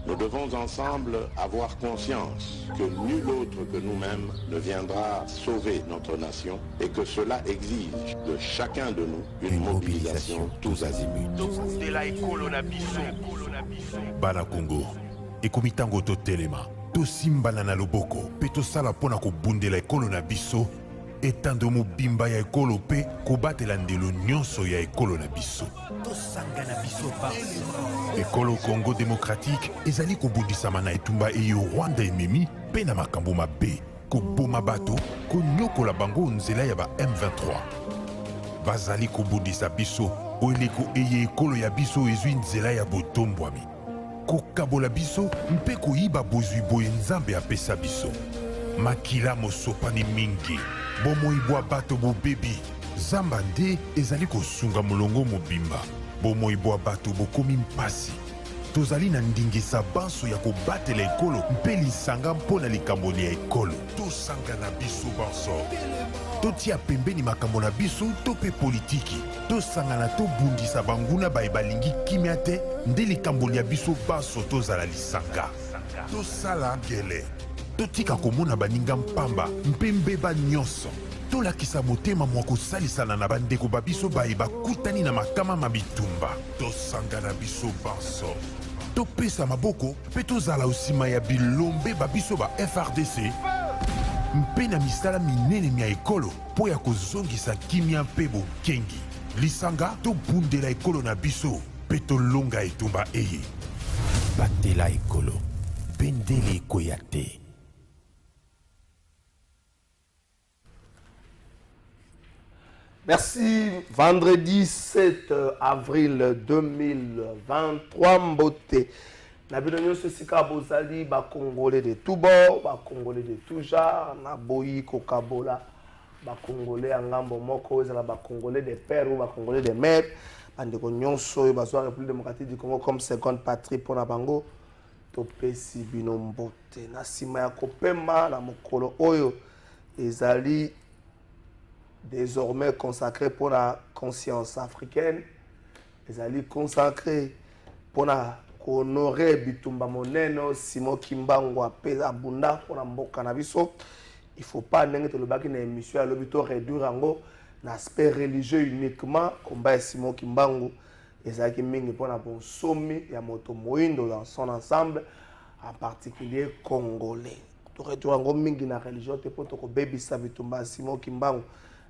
Nous devons ensemble avoir conscience que nul autre que nous-mêmes ne viendra sauver notre nation et que cela exige de chacun de nous une mobilisation tous azimuts. Bana Congo, ekomitango to telema, to simbana na loboko, pe to sala pona ko bundela ekolo na biso, etando mobimba ya ekolo pe kobatela ndelo nyonso ya ekolo na biso. To sangana biso pa. Ekolo Congo démocratique ezali kobundisama na etumba eyo Rwanda ememi pe na makambo mabe, koboma bato, konyokola bango nzela ya ba M23. Bazali kobundisa biso, oeleko eye ekolo ya biso ezwi nzela ya botombwami. Kokabola biso mpe koyiba bozwi boye nzambe apesa biso. Makila mosopani mingi, bomoibwa bato bobebi, zamba nde ezali kosunga molongo mobimba. Bomoibwa bato bokomi mpasi. Tozali na ndingisa banso ya kobatela ekolo mpe lisanga mpona likamboli ya ekolo. Tosanga na biso banso. Totia pembeni makambo na biso to pe politiki. Tosanga na tobundisa banguna baye balingi kimia te nde likamboli ya biso banso tozala lisanga. Tosala ngele. Totika komona baninga mpamba mpe mbeba nyonso. Tolakisa motema mwa kosalisana na bandeko babiso baye bakutani na makama mabitumba. Tosanga na biso banso. Topesa maboko pe tozala osima ya bilombe babiso ba FRDC mpe na misala minene mia ekolo po ya kozongisa kimia mpe bokengi. Lisanga tobundela ekolo na biso pe tolonga etumba eye. Batela ekolo, bendele ekoya te. Merci. Vendredi 7 avril 2023, Mbote. Nabino Sika Bozali, ba Congolais de tout bord, ba Congolais de tout genre, Naboyi, Kokabola, ba Congolais Angambo Moko, ba Congolais de père ou ba Congolais de mère, Bandeko Nyonso, ba Soa République démocratique du Congo comme seconde patrie pour Nabango, Topesi Bino Mbote. Nasima ya Kopema, na Mokolo Oyo, Ezali. Désormais consacré pour la conscience africaine, les alliés consacrés pour honorer Bitumba Moneno, Simon Kimbangwa, Pesa Bunda pour la Mboka Nabiso. Il ne faut pas n'engager le bac d'une émission à l'hôpital réduire en l'aspect religieux uniquement, combat Simon Kimbangu, les alliés Mingi pour la bon sommet, il y a Moto Moindo dans son ensemble, en particulier congolais. Tu réduire en Mingi na religion, tu peux te baby sa Bitumba Simon Kimbangu.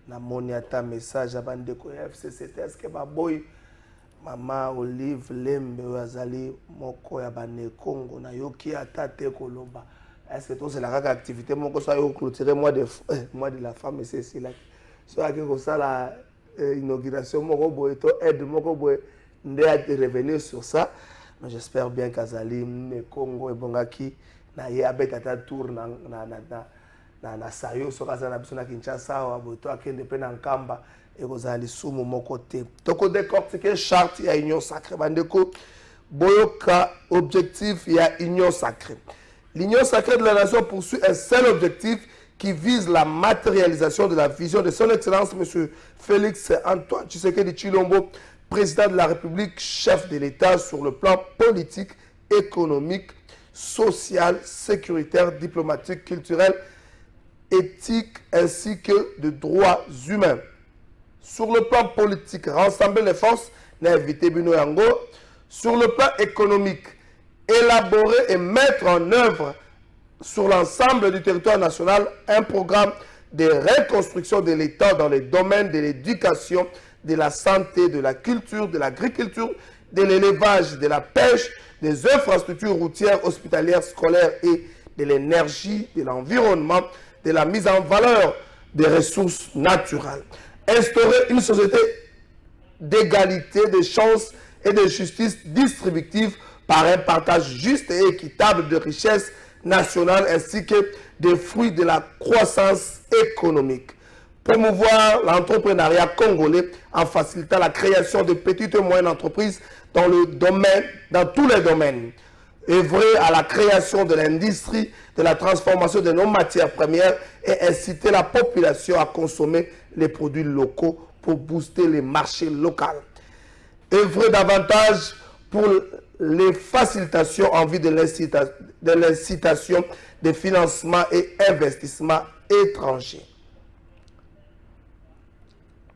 Na moniata message à bandeko FCCT est-ce que baboy mama Olive Lembe azali moko ya bane Congo na yoki atate koloba est-ce que tout c'est la activité moko ça yo clôturer mois de la femme c'est là soit que ça la inauguration moko boy to aide moko boy ndé à revenir sur ça mais j'espère bien qu'azali ne Congo et bongaki na ye abeta tour na sayo soka za na biso na Kinshasa wa boto akende pe na nkamba ekozali sumu moko te toko décortiquer charte ya union sacrée bandeko boyoka objectif ya union sacrée. L'union sacrée de la nation poursuit un seul objectif qui vise la matérialisation de la vision de son excellence monsieur Félix Antoine Tshisekedi Tshilombo, président de la République, chef de l'État sur le plan politique, économique, social, sécuritaire, diplomatique, culturel, éthique ainsi que de droits humains. Sur le plan politique, rassembler les forces, n'inviter Bino Yango. Sur le plan économique, élaborer et mettre en œuvre sur l'ensemble du territoire national un programme de reconstruction de l'État dans les domaines de l'éducation, de la santé, de la culture, de l'agriculture, de l'élevage, de la pêche, des infrastructures routières, hospitalières, scolaires et de l'énergie, de l'environnement, de la mise en valeur des ressources naturelles. Instaurer une société d'égalité, de chances et de justice distributive par un partage juste et équitable de richesses nationales ainsi que des fruits de la croissance économique. promouvoir l'entrepreneuriat congolais en facilitant la création de petites et moyennes entreprises dans tous les domaines. Œuvrer à la création de l'industrie, de la transformation de nos matières premières et inciter la population à consommer les produits locaux pour booster les marchés locaux. Œuvrer davantage pour les facilitations en vue de l'incitation des financements et investissements étrangers.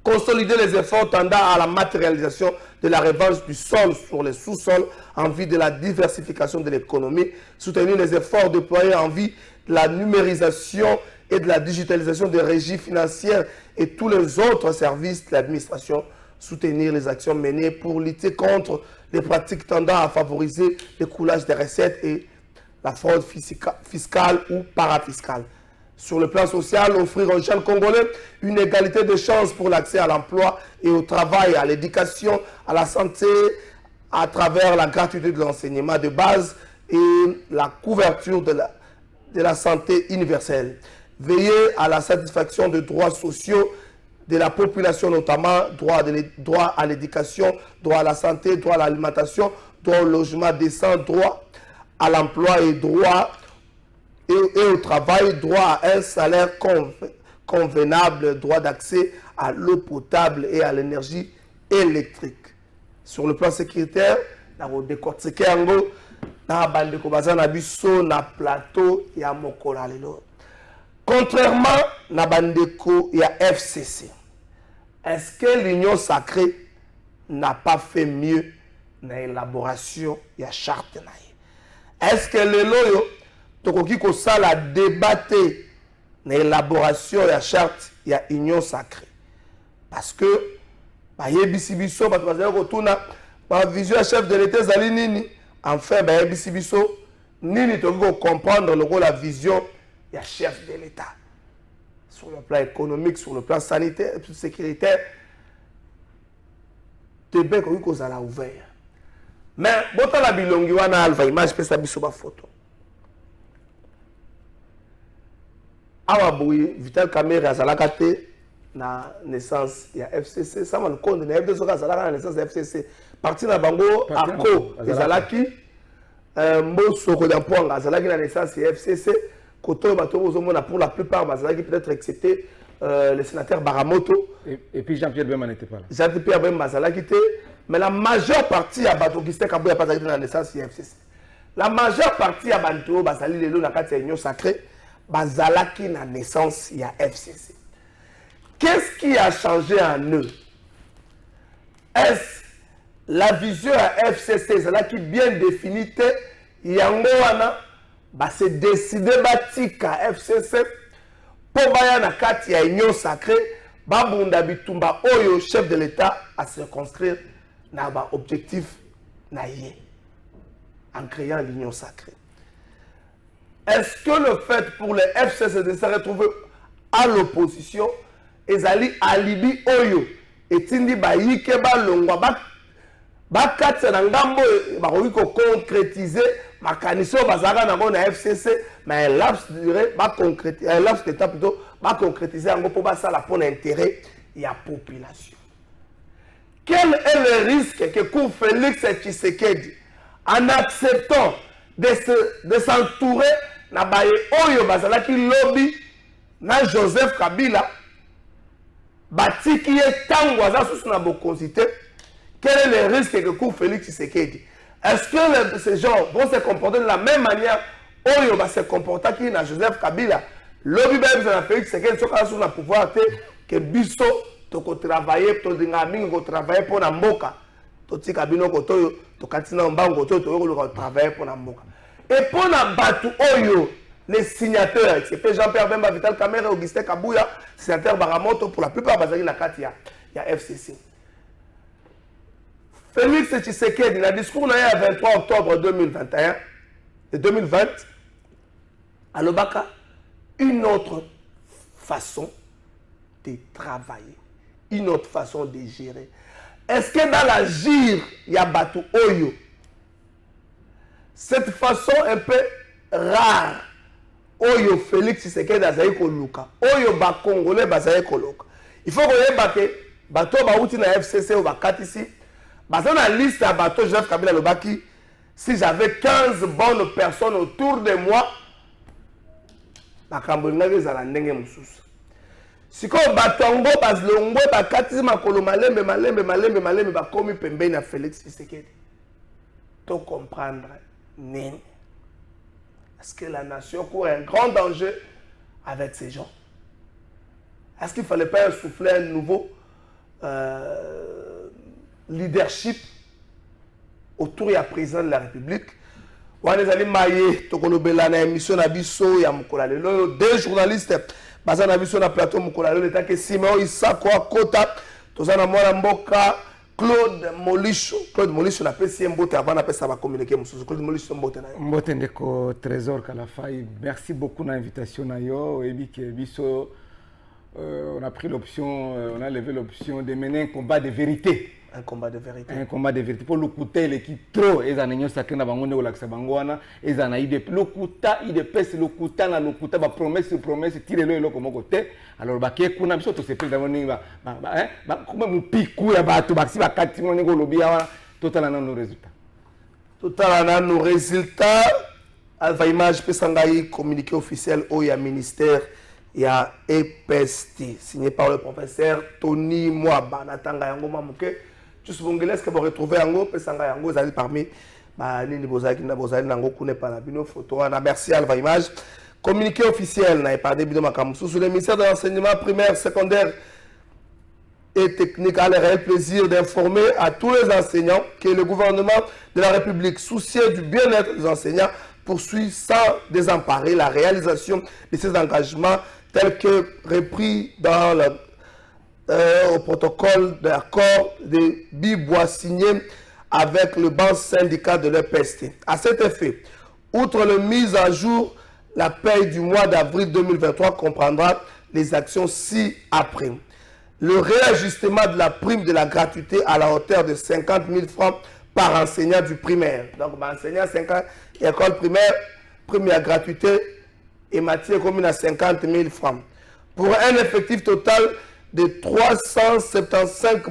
Consolider les efforts tendant à la matérialisation de la revanche du sol sur les sous-sols en vue de la diversification de l'économie. Soutenir les efforts déployés en vue de la numérisation et de la digitalisation des régies financières et tous les autres services de l'administration. Soutenir les actions menées pour lutter contre les pratiques tendant à favoriser le coulage des recettes et la fraude fiscale ou parafiscale. Sur le plan social, offrir aux jeunes Congolais une égalité de chances pour l'accès à l'emploi et au travail, à l'éducation, à la santé, à travers la gratuité de l'enseignement de base et la couverture de la santé universelle. Veiller à la satisfaction des droits sociaux de la population, notamment droit à l'éducation, droit à la santé, droit à l'alimentation, droit au logement décent, droit à l'emploi et droit et au travail, droit à un salaire convenable, droit d'accès à l'eau potable et à l'énergie électrique. Sur le plan sécuritaire, nous décortiquer na bandeko baza na biso na plateau ya mokola lelo. Contrairement na bandeko ya FCC, est-ce que l'Union sacrée n'a pas fait mieux dans l'élaboration de la charte? Est-ce que le loyo tokoki ko sala débattre dans l'élaboration de la charte de l'Union sacrée? Parce que ba yebisi biso ba tozali ko tuna ba vision ya chef de l'État zali nini? Enfin ba yebisi biso nini tokoki ko comprendre la vision ya chef de l'État sur le plan économique, sur le plan sanitaire, sécuritaire. Tebe koki kozala ouvert. Mais bota la bilongi wana alva image pesa biso ba photo. Awa boui Vital Kamerhe azalaka te na naissance ya FCC, ça man konde na FDC azalaka na naissance ya FCC. Parti na bango ako ezalaki Mboso Kodampoanga azalaki na naissance ya FCC. Koto bato ozomona pour la plupart bazalaki peut-être excepté le sénateur Baramoto. Et puis Jean-Pierre Bemba n'était pas là. Jean-Pierre Bemba bazalaki te. Mais la majeure partie à Bato Gisté Kabouya pas dans la naissance FCC. La majeure partie à Banto Basali Lelo na kati ya Union sacrée bazalaki na naissance ya FCC. Qu'est-ce qui a changé en eux? Est-ce la vision à FCC qui bien définie yango wana ba se décider batika FCC pour baya na kati ya Union sacrée babunda bitumba oyo chef de l'État à circonscrire na ba objectif na yé en créant l'Union sacrée. Est-ce que le fait pour les FCC de se retrouver à l'opposition ezali alibi oyo etindi ba yike ba longwa ba katsa na ngambo ba ko concrétiser makaniso bazaka na na FCC mais laps durée ba concrétiser un laps d'état plutôt ba concrétiser en pour ba ça la pour l'intérêt et la population. Quel est le risque que court Félix Tshisekedi en acceptant de s'entourer na baye oyo bazala ki lobby na Joseph Kabila batiki etango aza sous na bokonsité? Quel est le risque que court Félix Tshisekedi? Est-ce que ces gens vont se comporter de la même manière oyo va se comporter qui na Joseph Kabila? Lobby ba na Félix Tshisekedi soka sous na pouvoir que biso toko travailler to dinga mingi ko travailler pour na mboka to tika bino ko to to katina mbango to ko travailler pour na mboka. Et pour na batu oyo les signataires, c'est Jean-Pierre Bemba, Vital Kamerhe, Augustin Kabouya, sénateur Baramoto, pour la plupart bazali na kati ya FCC. Félix Tshisekedi, dans le discours le 23 octobre 2021 et 2020, à Lobaka, une autre façon de travailler, une autre façon de gérer. Est-ce que dans l'agir, il y a Batu Oyo, cette façon un peu rare, oyo Félix Tshisekedi azali koluka oyo ba Congolais bazali koluka il faut koyeba ke bato bauti na FCC ou bakatisi baza na liste ya bato Joseph Kabila lobaki si j'avais 15 bonnes personnes autour de moi makambo ngaki ezala ndenge mosusu sikoyo bato yango bazilongwe bakatisi makolo malembe bakomi pembeni na Félix Tshisekedi to comprendre nini. Est-ce que la nation court un grand danger avec ces gens? Est-ce qu'il ne fallait pas souffler un nouveau leadership autour du président de la République? On est allé mailler, tokolobela na émission na biso ya mukola lelo deux journalistes baza na biso na plateau mukola lelo l'état que Simon Isako Kota tozana mwana mboka Claude Molisho na pesi mbote avant na pesa ba communiquer mususu Claude Molisho mbote na yo mbote ndeko Trésor Kalafai, merci beaucoup na invitation na yo et que biso on a pris l'option on a levé l'option de mener un combat de vérité. Un combat de vérité. Un combat de vérité. Pour le côté, l'équipe trop, ils ont un sacré na bango ne olaksa bangoana, ils ont eu des le kuta, il de pèse le kuta na le kuta, ba promesse tirer le comme côté. Alors ba ke kuna biso to se peut d'avoir ni ba comme mu piku ya ba to ba si ba kati mo ngo lobia total na nos résultats. Total na nos résultats. Alva image pesangai communiqué officiel au ya ministère ya EPST signé par le professeur Tony Mwaba natanga yango mamuke. Tous les gens qui vont retrouver Yango, Pesanga Yango, ils parmi Nini Bozaki, Nabozali, Nango, Kune Panabino, photo, merci Alva Image. Communiqué officiel, n'a pas de Makamousou, sous le ministère de l'enseignement primaire, secondaire et technique a le réel plaisir d'informer à tous les enseignants que le gouvernement de la République, soucieux du bien-être des enseignants, poursuit sans désemparer la réalisation de ces engagements tels que repris dans le au protocole d'accord de Bibois signé avec le banc syndicat de l'EPST. À cet effet, outre la mise à jour, la paye du mois d'avril 2023 comprendra les actions ci-après. Le réajustement de la prime de la gratuité à la hauteur de 50 000 francs par enseignant du primaire. Donc, enseignant 50 école primaire, prime à gratuité et matière commune à 50 000 francs. Pour un effectif total de 375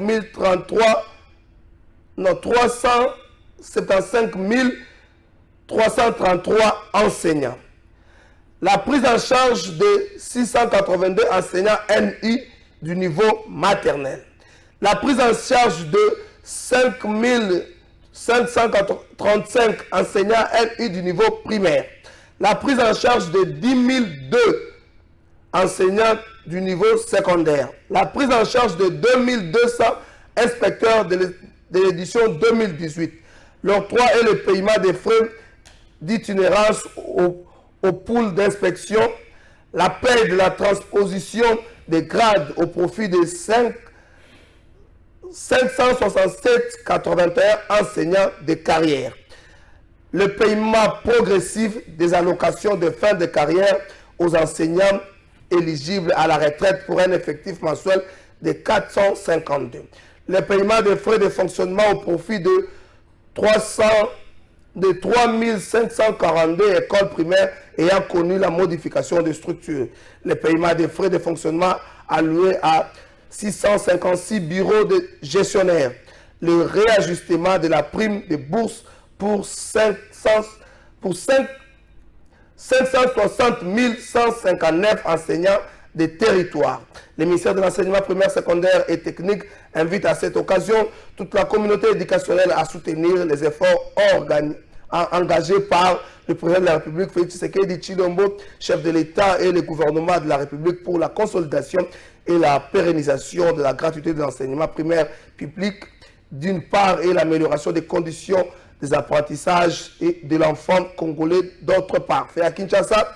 333 enseignants. La prise en charge de 682 enseignants NI du niveau maternel. La prise en charge de 5535 enseignants NI du niveau primaire. La prise en charge de 10 002 enseignants du niveau secondaire. La prise en charge de 2200 inspecteurs de l'édition 2018. L'octroi et le paiement des frais d'itinérance au pool d'inspection. La paie de la transposition des grades au profit de 567,81 enseignants de carrière. Le paiement progressif des allocations de fin de carrière aux enseignants éligibles à la retraite pour un effectif mensuel de 452. Le paiement des frais de fonctionnement au profit de 3542 écoles primaires ayant connu la modification de structure. Le paiement des frais de fonctionnement alloués à 656 bureaux de gestionnaires. Le réajustement de la prime de bourse pour 560 159 enseignants des territoires. Le ministère de l'enseignement primaire, secondaire et technique invite à cette occasion toute la communauté éducationnelle à soutenir les efforts engagés par le président de la République, Félix Tshisekedi Tshilombo, chef de l'État et le gouvernement de la République pour la consolidation et la pérennisation de la gratuité de l'enseignement primaire public d'une part et l'amélioration des conditions des apprentissages et de l'enfant congolais d'autre part. Fait à Kinshasa,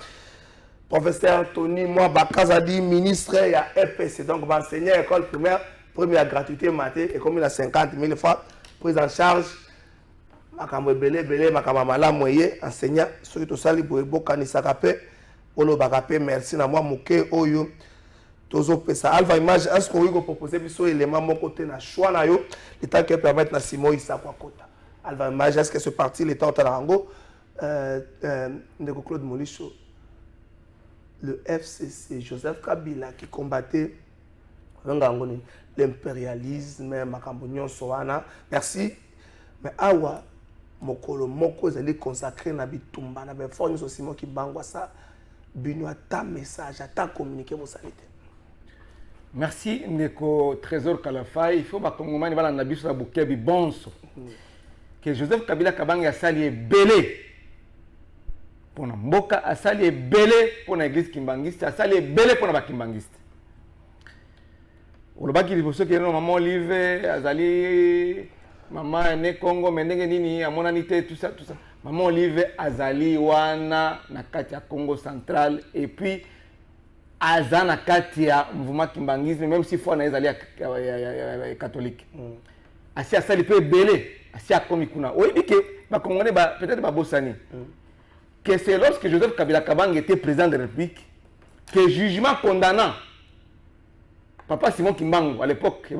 professeur Tony Mwaba Kazadi, ministre et à EPC, donc enseignant à l'école primaire, première gratuité maté et comme il a 50 000 francs, prise en charge, makambo belé, makambo malamoye, enseignant, surtout sali pour Bokani Sakape, Olo Bakape, merci na moi mouké oyo. Tozo pesa Alva Image, est-ce qu'on peut proposer biso élément mon côté na choix na yo, le temps que permettre na Simon Isako Kota. Alva Image, est-ce que ce parti l'état au Tarango, Ndeko Claude Molisho, le FCC, Joseph Kabila, qui combattait l'impérialisme, Makambonyon Soana. Merci. Mais awa, mokolo moko zali consacré na bitumba na befonyo so Simon Kimbangu ça bino ta message ta communiquer vos salite. Merci Neko Trésor Kalafa, il faut ba kongomani bala na biso bukebi bonso. Que Joseph Kabila Kabange asali belé pour na mboka, asali belé pour na église kimbangiste, asali belé pour na ba kimbangiste. Olobaki liboso ke no maman Olive azali maman ne Congo mendenge nini amonani te tout ça. Maman Olive azali wana na kati ya Congo central et puis azana kati ya mouvement kimbangisme même si foi na ezali ya catholique. Asi asali pe belé, asi akomi kuna. Oyebi ke ba Congolais ba peut-être ba bosani. Que c'est lorsque Joseph Kabila Kabange était président de la République que jugement condamnant Papa Simon Kimbangu, à l'époque,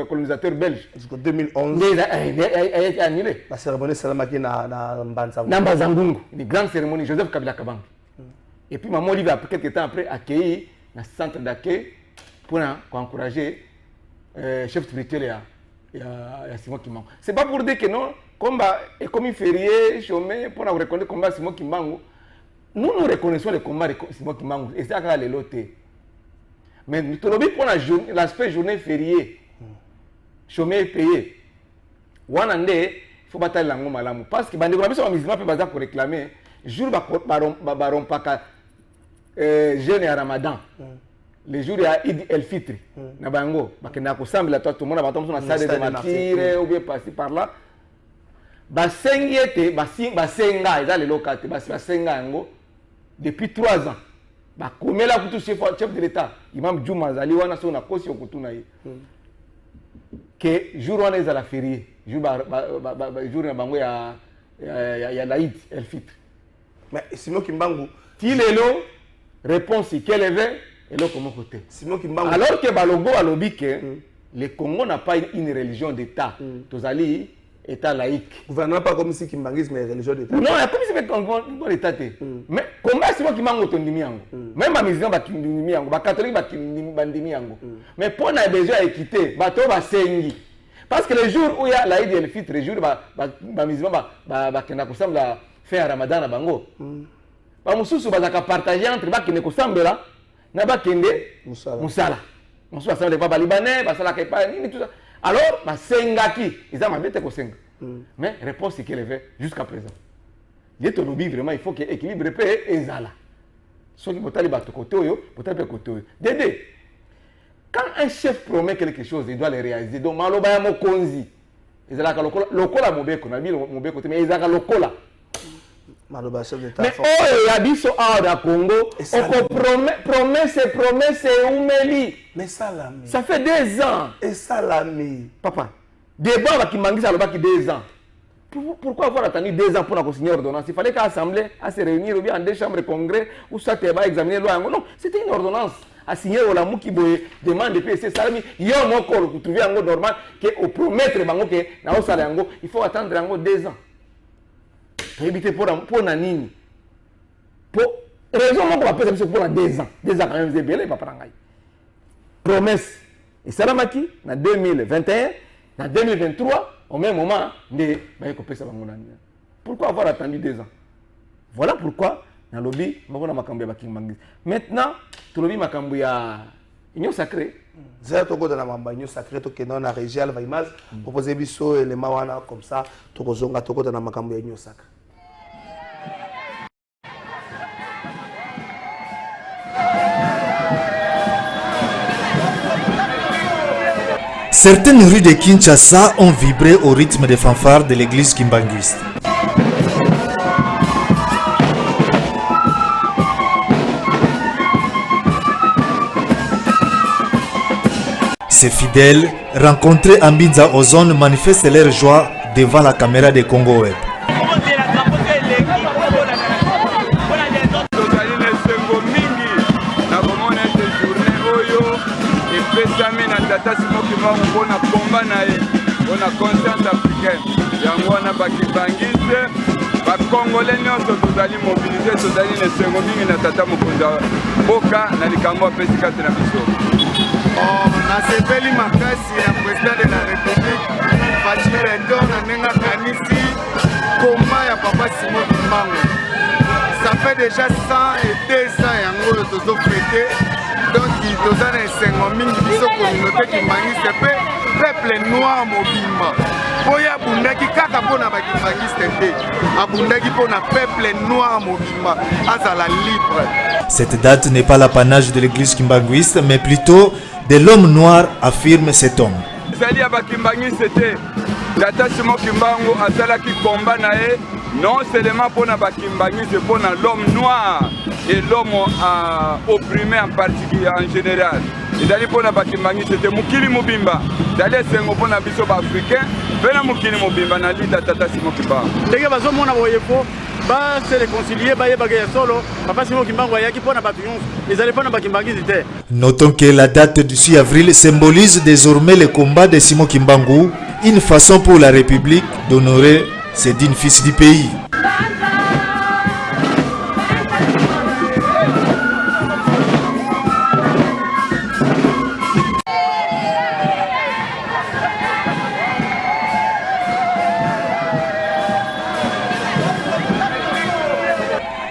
colonisateur belge. Jusqu'en 2011. Il a été annulé. La cérémonie Salamaki na Mbanzangungu. Na Mbanzangungu, une grande cérémonie, Joseph Kabila Kabange. Et puis Maman Olive, quelques temps après, accueilli dans ce centre d'accueil pour encourager le chef spirituel et Simon Kimbangu. Ce n'est pas pour dire que non, comme il férié, chômé, pour reconnaître le combat Simon Kimbangu, nous reconnaissons le combat de Simon Kimbangu. Et c'est à le loté. Mais nous pour l'aspect journée fériée, chômé payé. Wanande, il faut batailler la malamu. Parce que les musulmans peuvent réclamer, jour baron paka jeûne à Ramadan, les jours à Eid el-Fitr, na bango, bakenda ko sambela tout le monde va tomber sur la salle de martyrs ou bien passer par là. Basengete, basenga, ils ont les locaux, basenga ngo depuis 3 ans. Comme là, chef de l'État, Imam Djouma Zali, on a son accosio que jour on est à la férié, jour il y a l'Aïd, El Fitr. Mais Simon Kimbangu, il est là, réponse quel est et là comment côté. Simon Kimbangu. Alors que Balogo a lobby que le Congo n'a pas une religion d'État, Tozali État laïque. Gouvernement pas comme si Kimbangisme est religion d'État. Non, comme si c'est l'État. Mais comment c'est moi qui m'a autonomie yango? Même ma musulman ba kindimi yango, ba catholique ba kindimi yango. Mais pour na besoin d'équité, bato ba sengi. Parce que le jour où il y a l'Aïd el Fitr, le jour ba musulman ba kenda ko sambla faire Ramadan na bango. Ba mususu ba ka partager entre ba kende ko sambela na ba kende musala. Mususu sambla ba libanais, ba sala ka nini tout ça. Alors, ma sengaki, ils ont mabete ko senga. Mais réponse c'est qu'elle fait jusqu'à présent. Il te lobby vraiment, il faut que l'équilibre paie et zala. Ceux qui botali bato côté yo, botali côté yo. Dédé. Quand un chef promet quelque chose, il doit le réaliser. Donc maloba ya mokonzi. Ezala ka lokola mobeko na bi mobeko mais ezala lokola. Maloba chef d'État. Mais oh ya biso a da Congo, on promesse umeli. Mais salami. Ça fait 2 ans. Et salami. Papa. Débat qui manque ça le bac 2 ans. Pourquoi avoir attendu 2 ans pour signer l'ordonnance? Il fallait qu'à l'Assemblée, à se réunir ou bien en 2 chambres de congrès où ça va examiner la loi. Non, c'était une ordonnance. À signer au lamu qui demande de PSC salami. Il y a un encore pour trouver un normal que au promettre bango que na au salaire il faut attendre encore 2 ans. Pour éviter pour nanini. Pour raison on va passer pour 2 ans. 2 ans quand même c'est belé pas prendre. Promesse. Et salamaki en 2021, en 2023 au même moment, pourquoi avoir attendu 2 ans? Voilà pourquoi dans le lobby, maintenant, tout le lobby m'a union sacrée. Zé toko dans la union sacrée, to kenon na régial vaimaz, proposer biso élément wana comme ça, toko zonga toko dans la makambu union sacrée. Certaines rues de Kinshasa ont vibré au rythme des fanfares de l'église kimbanguiste. Ces fidèles, rencontrés en Binza Ozone, manifestent leur joie devant la caméra de Congo Web. Tata Simon Kimbangu mpona komba na ye mpona conscience africaine yango wana bakibangiste bakongole nyonso tozali mobilize tozali na esengo mingi na tata mokonzi ya mboka na likambo apesi kati na biso. Nasepeli makasi ya président de la république Fatou Edouard na ndenge akanisi koma ya papa Simon Kimbangu. Ça fait déjà 102 ans yango oyo tozofete, donc toza na esengo mingi biso communauté kimbangiste mpe peuple noir mobimba oyo abundaki kaka mpona bakimbangiste te, abundaki mpona peuple noir mobimba azala libre. Cette date n'est pas l'apanage de l'église kimbanguiste, mais plutôt de l'homme noir, affirme cet homme. ezali ya bakimbangiste te, tata Simon Kimbangu asalaki komba na ye non seulement mpona bakimbangiste, mpona l'homme noir et l'homme opprimé en particulier en général. ezali mpona bakimbangiste te, mokili mobimba ezali esengo mpona biso baafricain mpe na mokili mobimba na lita tata Simon Kimbangu. ndenge bazomona boyefo base réconcilier bayebaka ya solo papa Simon Kimbangu ayaki mpona bato nyonso ezali mpona bakimbangisi te. Notons que la date du 6 avril symbolise désormais le combat de Simon Kimbangu, une façon pour la République d'honorer ces dignes fils du pays.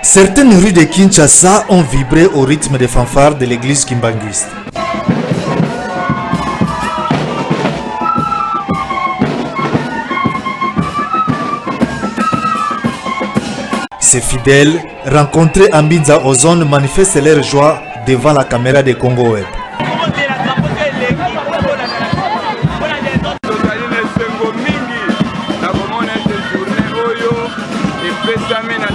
Certaines rues de Kinshasa ont vibré au rythme des fanfares de l'église kimbanguiste. Ces fidèles, rencontrés à Mbinza Ozone, manifestent leur joie devant la caméra de Congo Web.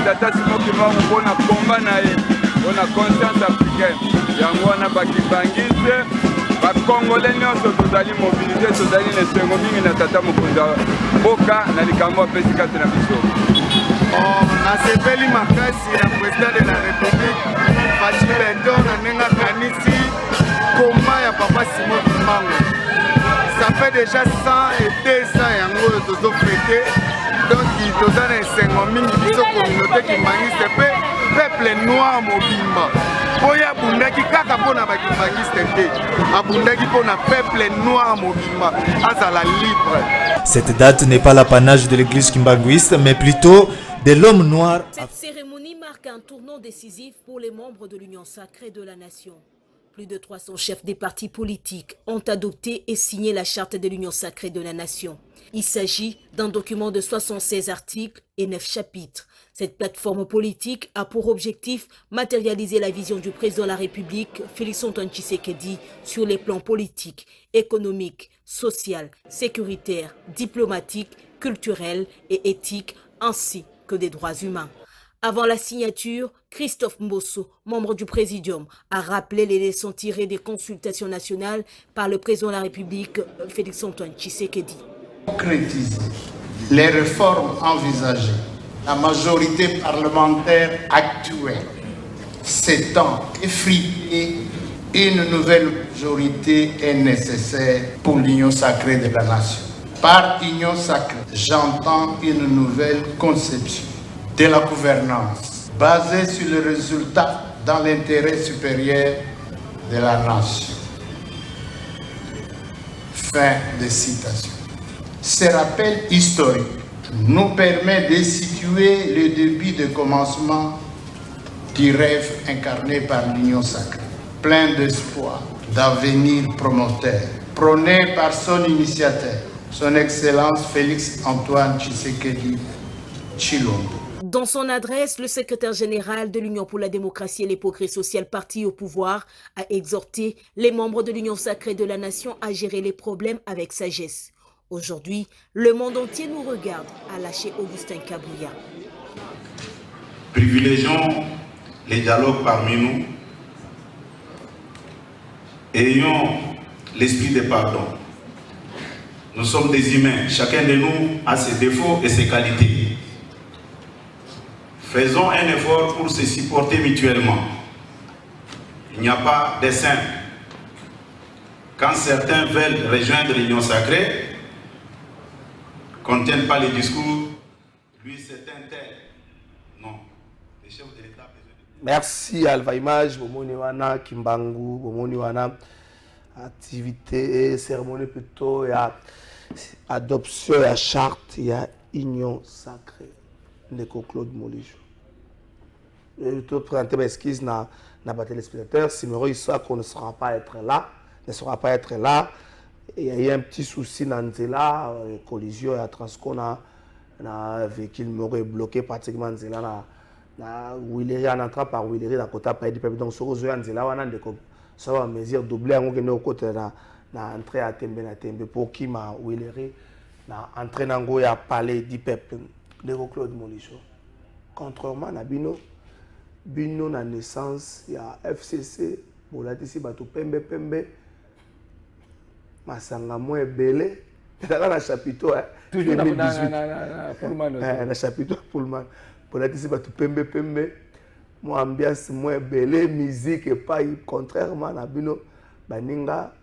Tata Simon Kimbangu mpona komba na ye mpona conscience africaine yango wana bakimbangiste bakongole nyonso tozali mobilize tozali na esengo mingi na tata mokonzi ya mboka na likambo apesi kati na biso. Nasepeli makasi ya président de la république Fatou Edouard na ndenge akanisi koma ya papa Simon Kimbangu. Ça fait déjà 102 ans yango oyo tozofete, donc toza na esengo mingi biso communauté kimbangiste mpe peuple noir mobimba oyo abundaki kaka mpona bakimbangiste te, abundaki mpona peuple noir mobimba azala libre. Cette date n'est pas l'apanage de l'église kimbanguiste, mais plutôt de l'homme noir. Cette cérémonie marque un tournant décisif pour les membres de l'Union sacrée de la nation. Plus de 300 chefs des partis politiques ont adopté et signé la charte de l'Union sacrée de la nation. Il s'agit d'un document de 76 articles et 9 chapitres. Cette plateforme politique a pour objectif matérialiser la vision du président de la République, Félix-Antoine Tshisekedi, sur les plans politiques, économiques, social, sécuritaire, diplomatique, culturel et éthique, ainsi que des droits humains. Avant la signature, Christophe Mbosso, membre du Présidium, a rappelé les leçons tirées des consultations nationales par le président de la République, Félix-Antoine Tshisekedi. Concrétiser les réformes envisagées, la majorité parlementaire actuelle s'étant effritée, une nouvelle majorité est nécessaire pour l'union sacrée de la nation. Par union sacrée, j'entends une nouvelle conception de la gouvernance basée sur le résultat dans l'intérêt supérieur de la nation. Fin de citation. Ce rappel historique nous permet de situer le début de commencement du rêve incarné par l'union sacrée, plein d'espoir, d'avenir promoteur, prôné par son initiateur, son Excellence Félix-Antoine Tshisekedi Tshilombo. Dans son adresse, le secrétaire général de l'Union pour la démocratie et les progrès social, parti au pouvoir, a exhorté les membres de l'Union sacrée de la nation à gérer les problèmes avec sagesse. Aujourd'hui, le monde entier nous regarde, a lâché Augustin Kabouya. Privilégions les dialogues parmi nous. Ayons l'esprit de pardon. Nous sommes des humains. Chacun de nous a ses défauts et ses qualités. Faisons un effort pour se supporter mutuellement. Il n'y a pas de saint. Quand certains veulent rejoindre l'union sacrée, qu'on ne tienne pas les discours, lui c'est un tel. chef de l'État a besoin de... Merci Alva Image, bomoni wana Kimbangu, bomoni wana activité et cérémonie plutôt, il y a adoption, il y a charte, il y a union sacrée. Ndeko Claude Molijo. Je vais te présenter mes excuses na téléspectateurs. Simero Issa qu'on ne sera pas être là, Il y a un petit souci dans Nzela, collision et Transco na véhicule m'aurait bloqué pratiquement Nzela na Willery en entrant par Willery dans côté pas donc sur Nzela wana ndeko ça va mesure doubler en au côté na entrée à Tembe pour qui ma Willery na entrée nango ya palais du peuple de Claude Molicho. Contrairement à Bino na naissance ya FCC bolatisi bato pembe masanga mo ebele dans la chapiteau toujours na Pullman na chapiteau Pullman bolatisi bato pembe mo ambiance mo ebele musique et pas contrairement na Bino baninga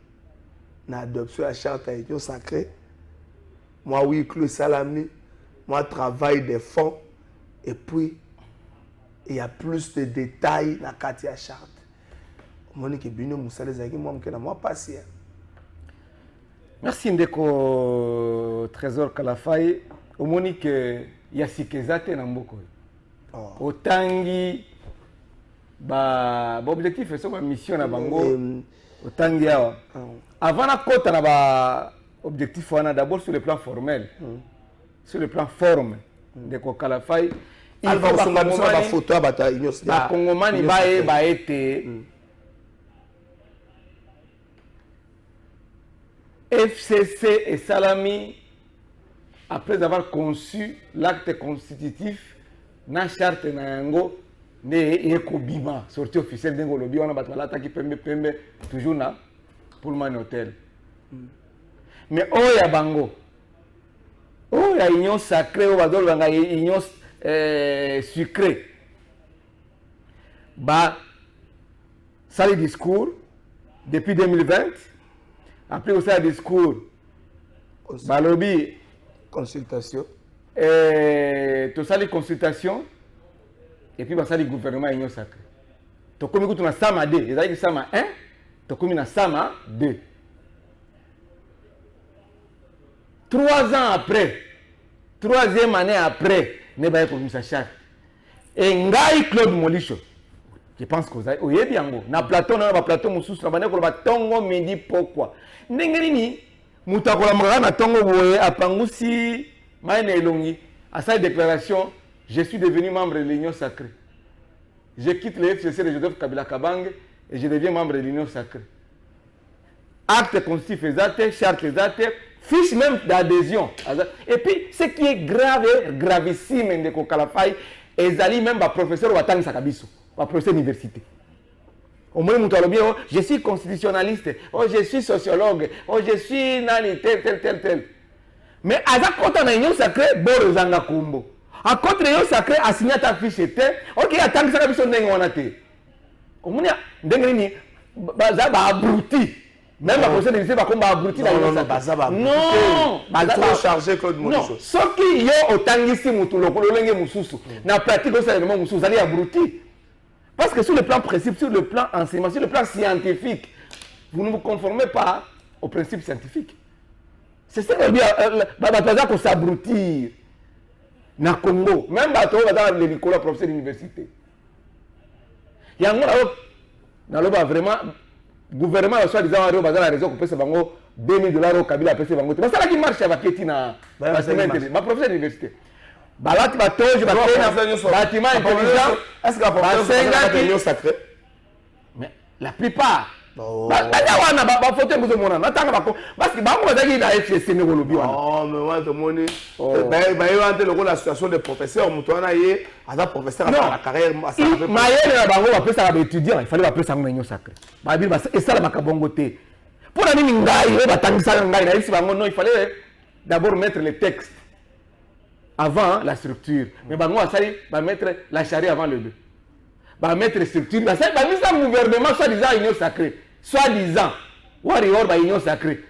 na adoption à charte à union sacrée moi oui Claude Salami moi travail des fonds et puis il y a plus de détails dans Katia charte. Monique Bino Moussale Zagi moi que na moi passé. Merci Ndeko Trésor Kalafai. Au Monique Yasikezate na mboko. Otangi ba objectif c'est ma mission na bango. Otangi awa. Avant la côte na ba objectif wana d'abord sur le plan formel. Sur le plan forme Ndeko Kalafai. Il faut ba photo bata ignos ba Congomani ba été FCC et Salami après avoir conçu l'acte constitutif na charte na yango ne ekobima sortie officielle dengo lobi wana bato balata ki pembe toujours na Pullman Hotel mais oya bango oya union sacrée o badolo banga union sucré bah ça le discours depuis 2020 après ça le discours bah lobby consultation tout ça les consultations et puis bah ça le gouvernement union sacré to comme écoute na sama 2 ils avaient sama 1 to comme na sama 2 3 ans après 3e année après ne pas pour sa charte et ngai Claude Molicho je pense que vous oyebi yango na plateau na ba plateau mususu na bana ko ba tongo midi pourquoi ndenge nini mutakola maka na tongo boye apangusi maine elongi à sa déclaration je suis devenu membre de l'union sacrée je quitte le FCC de Joseph Kabila Kabang et je deviens membre de l'union sacrée acte constitutif exact charte exact fiche même d'adhésion. Et puis, ce qui est grave, gravissime de Kokalafai, ezali même professeur Watang Sakabiso, professeur d'université. Au moins, je suis constitutionnaliste, oh, je suis sociologue, oh, je suis nani, tel. Mais à la côté de l'union sacrée, Borozanga Kumbo. À côté de l'union sacrée, a signé ta fiche, ok, attends que Sakabiso n'est pas en au moins, Dengrini, Bazaba abruti. Même la prochaine émission va comme abruti la non trop chargé Claude Molicho. Sauf qu'il y a autant ici mutulokololenge mususu na pratique au salement mususu allez abruti parce que sur le plan principe sur le plan enseignement sur le plan scientifique vous ne vous conformez pas au principe scientifique c'est ça que bien bataza ko s'abrutir na Congo même bato bazala le Nicolas professeur d'université yango na loba vraiment gouvernement a soi-disant la raison pour payer bango $2000 au Kabila payer bango. C'est ça qui marche avec Ketina. Ma professeur d'université. Balati batoje bâtiment intelligent. Est-ce que la professeur est union sacrée? Mais la plupart wana ba photo nguzo mona natanga bako parce que bango bazaki na FCC ne kolobi wana. Oh mais moi to moni ba yante loko la situation des professeurs mutwana ye aza professeur à la carrière mayele na bango ba pesa ba étudiant il fallait ba pesa union sacrée ba bi ba esala makabongo te pour la nini ngai ba tangisa ngai na isi bango non il fallait d'abord mettre les textes avant la structure mais bango asali ba mettre la charia avant le deux ba mettre structure ba ça ba mise en gouvernement soi-disant union sacrée soi-disant warrior ba union sacrée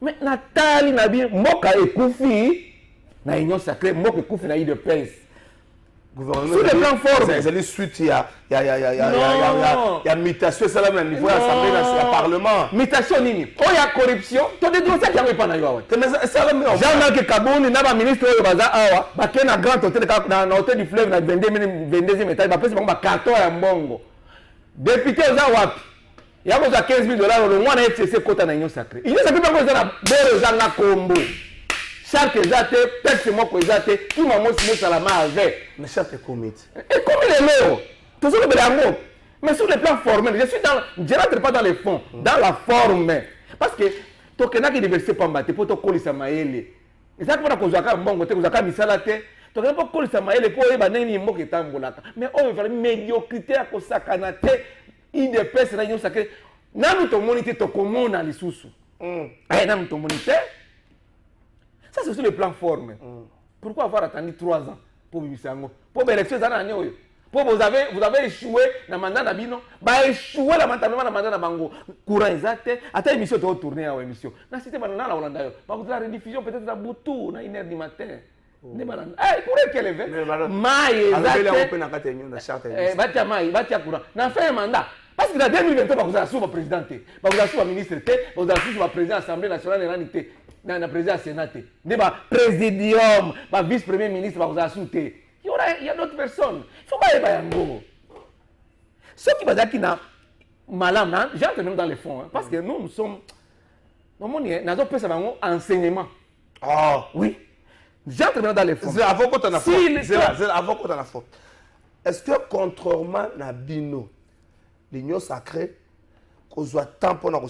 mais natali na bien moka ekufi na union sacrée moka ekufi na UDPS gouvernement sur le plan forme c'est suite il y a mutation ça là au niveau de l'Assemblée nationale parlement mutation nini il y a corruption to dénoncer qu'il y a pas na yo Jean-Marc Kabouni na ba ministre oyo baza awa ba ke na grand hôtel na hôtel du fleuve na 22e étage ba pesa ba carton ya mbongo député za wapi ya ko za $15,000 le mwana FCC kota na union sacrée ba ko za na bero za na kombo charte ezate texte moko ezate qui m'a montré salama avec mais charte comité et comme il est là tout ça le belango mais sur le plan formel je n'entre pas dans les fonds dans la forme parce que tokena ki diversité pambate pour to kolisa maele ezaka pour ko zaka mbongo te ko zaka misala te tokena pour kolisa maele pour eba nini moko etambolaka mais on veut médiocrité à kosakana te IDPS na union sacrée nanu to monité to komona lisusu nanu to monité. Ça, c'est sur le plan forme. Pourquoi avoir attendu 3 ans pour Bibisango? Pour l'élection, pour vous avez échoué dans le mandat d'Abino, échoué dans le mandat d'Abango. Courant exact, à ta émission, tu vas tourner à l'émission. Dans la cité, la Hollande, la rediffusion peut-être à Boutou, à 1h du matin. Il pourrait qu'elle est verte. Maï, parce que dans 2023, vous avez sous le président, vous avez sous le ministre, vous avez sous le président de l'Assemblée nationale de l'unité. Dans le président Sénat, le présidium, le vice-premier ministre, vous a souté. Il y a d'autres personnes. Il ne faut pas y aller. Ce qui va dire qu'il y a malade, j'entre même dans les fonds, parce que nous sommes. Nous avons un enseignement. Ah oui. J'entre même dans les fonds. C'est avant qu'on t'en a fait. Est-ce que contrairement à Bino, l'union sacrée, qu'on soit tant pour la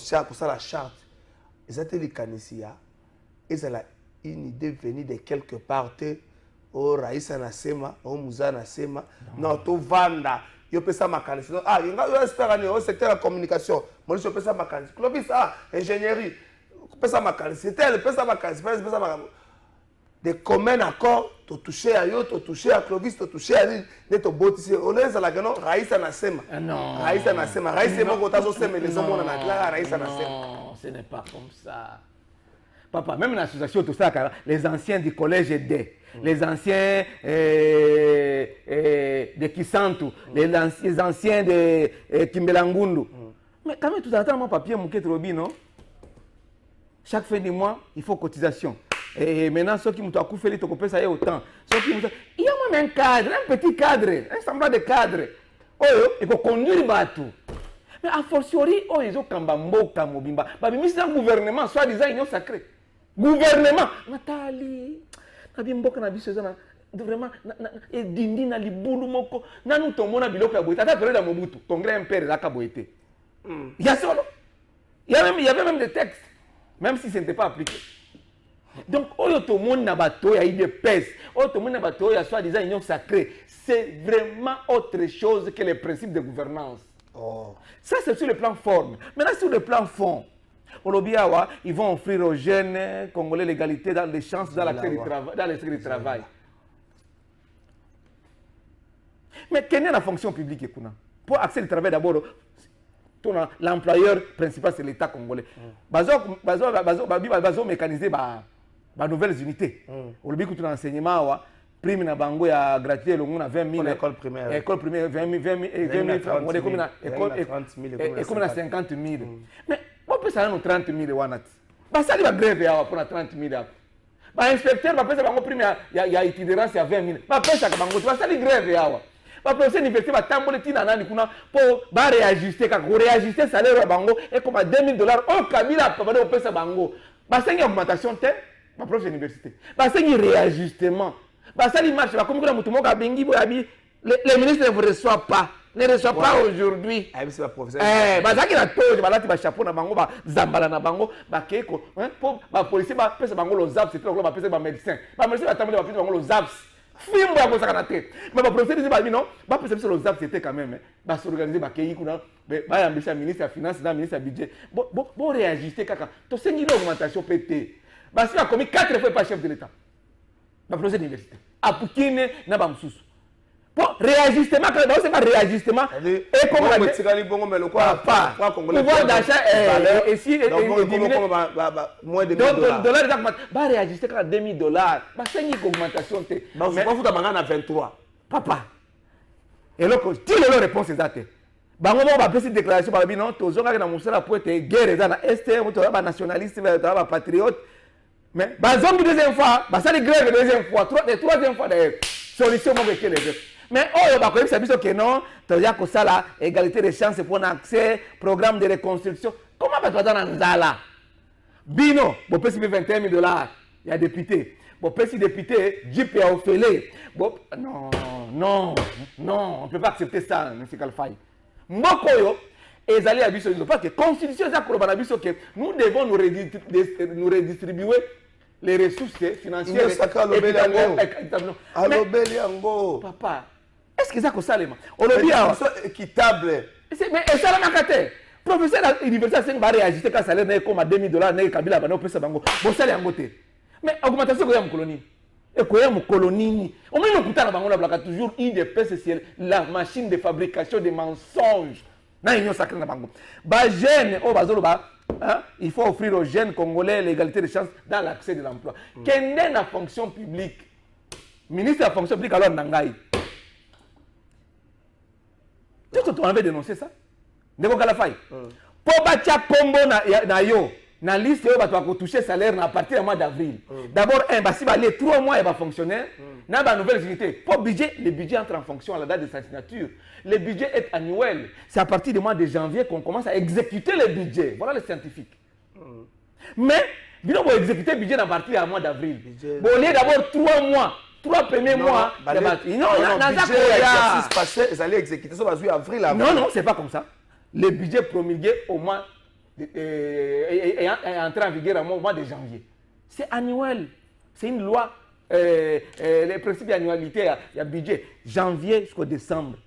charte, ils étaient les Kanissia. Et c'est une idée venue de quelque part. Au Raïsa Nasema, au Moussa Nasema, non, tout vanda. Yo peux ça ma canisse. Ah, il y a un au secteur de la communication. Moi, je peux ça ma canisse. Clovis, ingénierie. Je peux ça ma canisse. C'était le peux ça ma canisse. De commun accord, tu touché à Yo, tu touché à Clovis, tu touché à l'île, tu touché à Botissé. On est à la ganon, Raïsa Nasema. Non. Raïsa Nasema. Raïsa Nasema, les hommes, on a là, Raïsa Nasema. Non, ce n'est pas comme ça. Papa, même l'association, tout ça, les anciens du collège D, les anciens de Kisantu, les anciens de Kimbelangundu. Mais quand même, tout à l'heure, mon papier, mon quête Robi, non? Chaque fin du mois, il faut cotisation. Et maintenant, ceux qui m'ont fait, ils ont ça autant. Il y a même un cadre, un petit cadre, un semblant de cadre. Il faut conduire le bateau. Mais a fortiori, ils ont Kambamboka Mobimba. Mais c'est un gouvernement, soi-disant, union sacrée. Gouvernement. Nathalie, Nabimboka Nabisozana, vraiment, et Dindi na libulu moko, nanu tomona biloko ya boité. Tata période Mobutu, congrès impérial la kaboité. Il y a solo. Il y avait même des textes, même si ce n'était pas appliqué. Donc, Oyotomon Nabato, il y a des pèses. Oyotomon Nabato, il y a soi-disant union sacrée. C'est vraiment autre chose que les principes de gouvernance. Oh. Ça, c'est sur le plan forme. Maintenant, sur le plan fond, au Lobiawa, ils vont offrir aux jeunes Congolais l'égalité dans les chances dans l'accès du travail. Mais quelle est la fonction publique? Pour accéder au travail, d'abord, l'employeur principal, c'est l'État congolais. Bazo mécaniser les nouvelles unités. Au Lobi, tout l'enseignement, prime na bango ya gratuité le monde a 20 000 école primaire 20 000 francs on est comme 50 000 mais on peut ça nous 30 000 wanat ba ça va grève ya pour 30 000 ba inspecteur ba pesa bango prime ya itinérance ya 20 000 ba pesa ka bango ba ça grève ya ba professeur université ba tambole tina nani kuna pour ba réajuster ka réajuster salaire ya bango et comme $2 000 au Kabila pa ba pesa bango ba ça une augmentation te ba prof université ba ça une réajustement. Ça marche, comme les ministres ne vous reçoivent pas. Ne reçoivent pas aujourd'hui. C'est la professeur. Ça qui est la chapeau na bango, zambala na bango, keko, pour policier, pesa bango los zaps, c'est tout le monde médecin. Médecin va t'amener bango los zaps. Film ya ça kanate. Mais professeur dit non, pesa los zaps c'était quand même. S'organiser kei kuna, ambisha ministre de finance, na ministre du budget. Bon réajuster kaka. To sengi l'augmentation pété. Si a commis 4 fois pas chef de l'État. Le projet d'université. À Poutine, n'a pas de pour réajustement, c'est pas réajustement. Et comme on a dit, pouvoir d'achat et si moins de $1,000. Va réajuster à $2 000. C'est une augmentation. Mais vous avez 23. papa eloko ti lelo réponse eza te bango moko bapesi déclaration balobi non tozongaki na mosala po ete guerre eza na este toza banationaliste toza bapatriote mais bazongi deuxième fois basali grève deuxième fois troisième fois d'ailleurs solution moko ekeleze mais oyo bakoyebisa biso ke non toya kosala égalité de chance pour accès programme de reconstruction comment bato baza na nzala bino bopesi mpe $21,000 ya député bopesi député jip ya ofele non on peut pas accepter ça M. Kalfai mboko oyo ezali ya biso parce que constitution eza koloba na biso ke nous devons nous redistribuer les ressources financières alobeli yango papa est-ce que eza kosalema olobi awa équitable mais esalamaka te professeur à l'université asengi baréajuste ka salaire na ekoma $2,000 na ekabila bana opesa bango bosala yango te mais augmentation koya mokolo nini ekoya mokolo nini omoni okutana bango nablaka toujours UDPS c'est la machine de fabrication de mensonges na union sacrée na bango bajeunes oyo bazoloba il faut offrir aux jeunes congolais l'égalité de chance dans l'accès de l'emploi kende na fonction publique ministre de la fonction publique alors nangai on avait dénoncé ça ndeko Kalafai po batia kombo na yo na liste yo bato bakotoucher salaire na partir du mois d'avril d'abord basi bali 3 mois et ba fonctionnaire na ba nouvelle unité pour budget le budget entre en fonction à la date de sa signature le budget est annuel c'est à partir du mois de janvier qu'on commence à exécuter le budget voilà les scientifiques mais bino bo exécuter budget à partir du mois d'avril bon lieu d'abord 3 mois 3 premiers mois non passé ils allaient exécuter ça en avril non c'est pas comme ça le budget promulgué au mois est entré en vigueur au mois de janvier. C'est annuel. C'est une loi. Les principes d'annualité, il y a budget janvier jusqu'au décembre.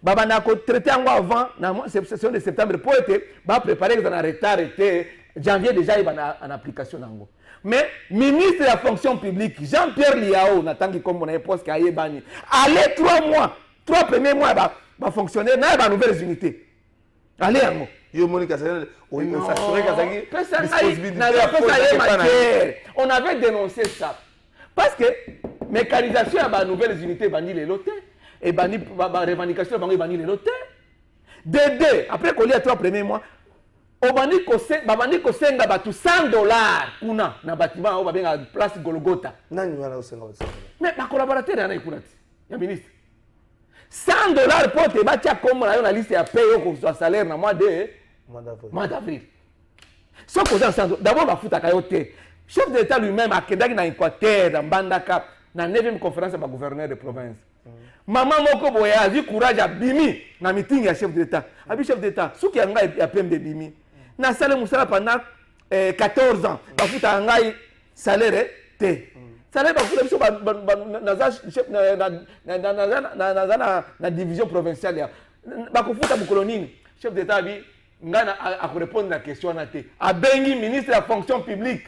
Babana ko traité avant, c'est session de septembre pour être préparer dans un retard janvier déjà il va en application nango. Mais ministre de la fonction publique Jean-Pierre Liao n'attend comme mon poste qui a bani. Allez 3 mois, 3 premiers mois va fonctionner dans la nouvelle unité. Allez yango. On avait dénoncé ça parce que mécanisation à la nouvelle unité bani les lotés et bani revendication bani les lotés de après qu'on lit à 3 premiers mois au bani ko senga batu $100 kuna na bâtiment au babenga place Golgotha nani wana osenga mais ma collaborateur yana ikunati ya ministre $100 pour te batia comme la liste à payer au salaire na mois d'avril. Ce qu'on a d'abord la fout à Kayote. Chef d'État lui-même a Kedaki na Équateur, dans Bandaka, dans la 9e conférence de gouverneur de province. Maman Moko Boya a vu courage à Bimi, dans le meeting à chef d'État. A vu chef d'État, ce qui a un peu de Bimi. Na salé Moussala pendant 14 ans. La fout à un salaire T. Salaire ba fout na division provinciale. Ba ko fout à Bukolonine. Chef d'État a dit ngana a répondre à la question na té abengi ministre de la fonction publique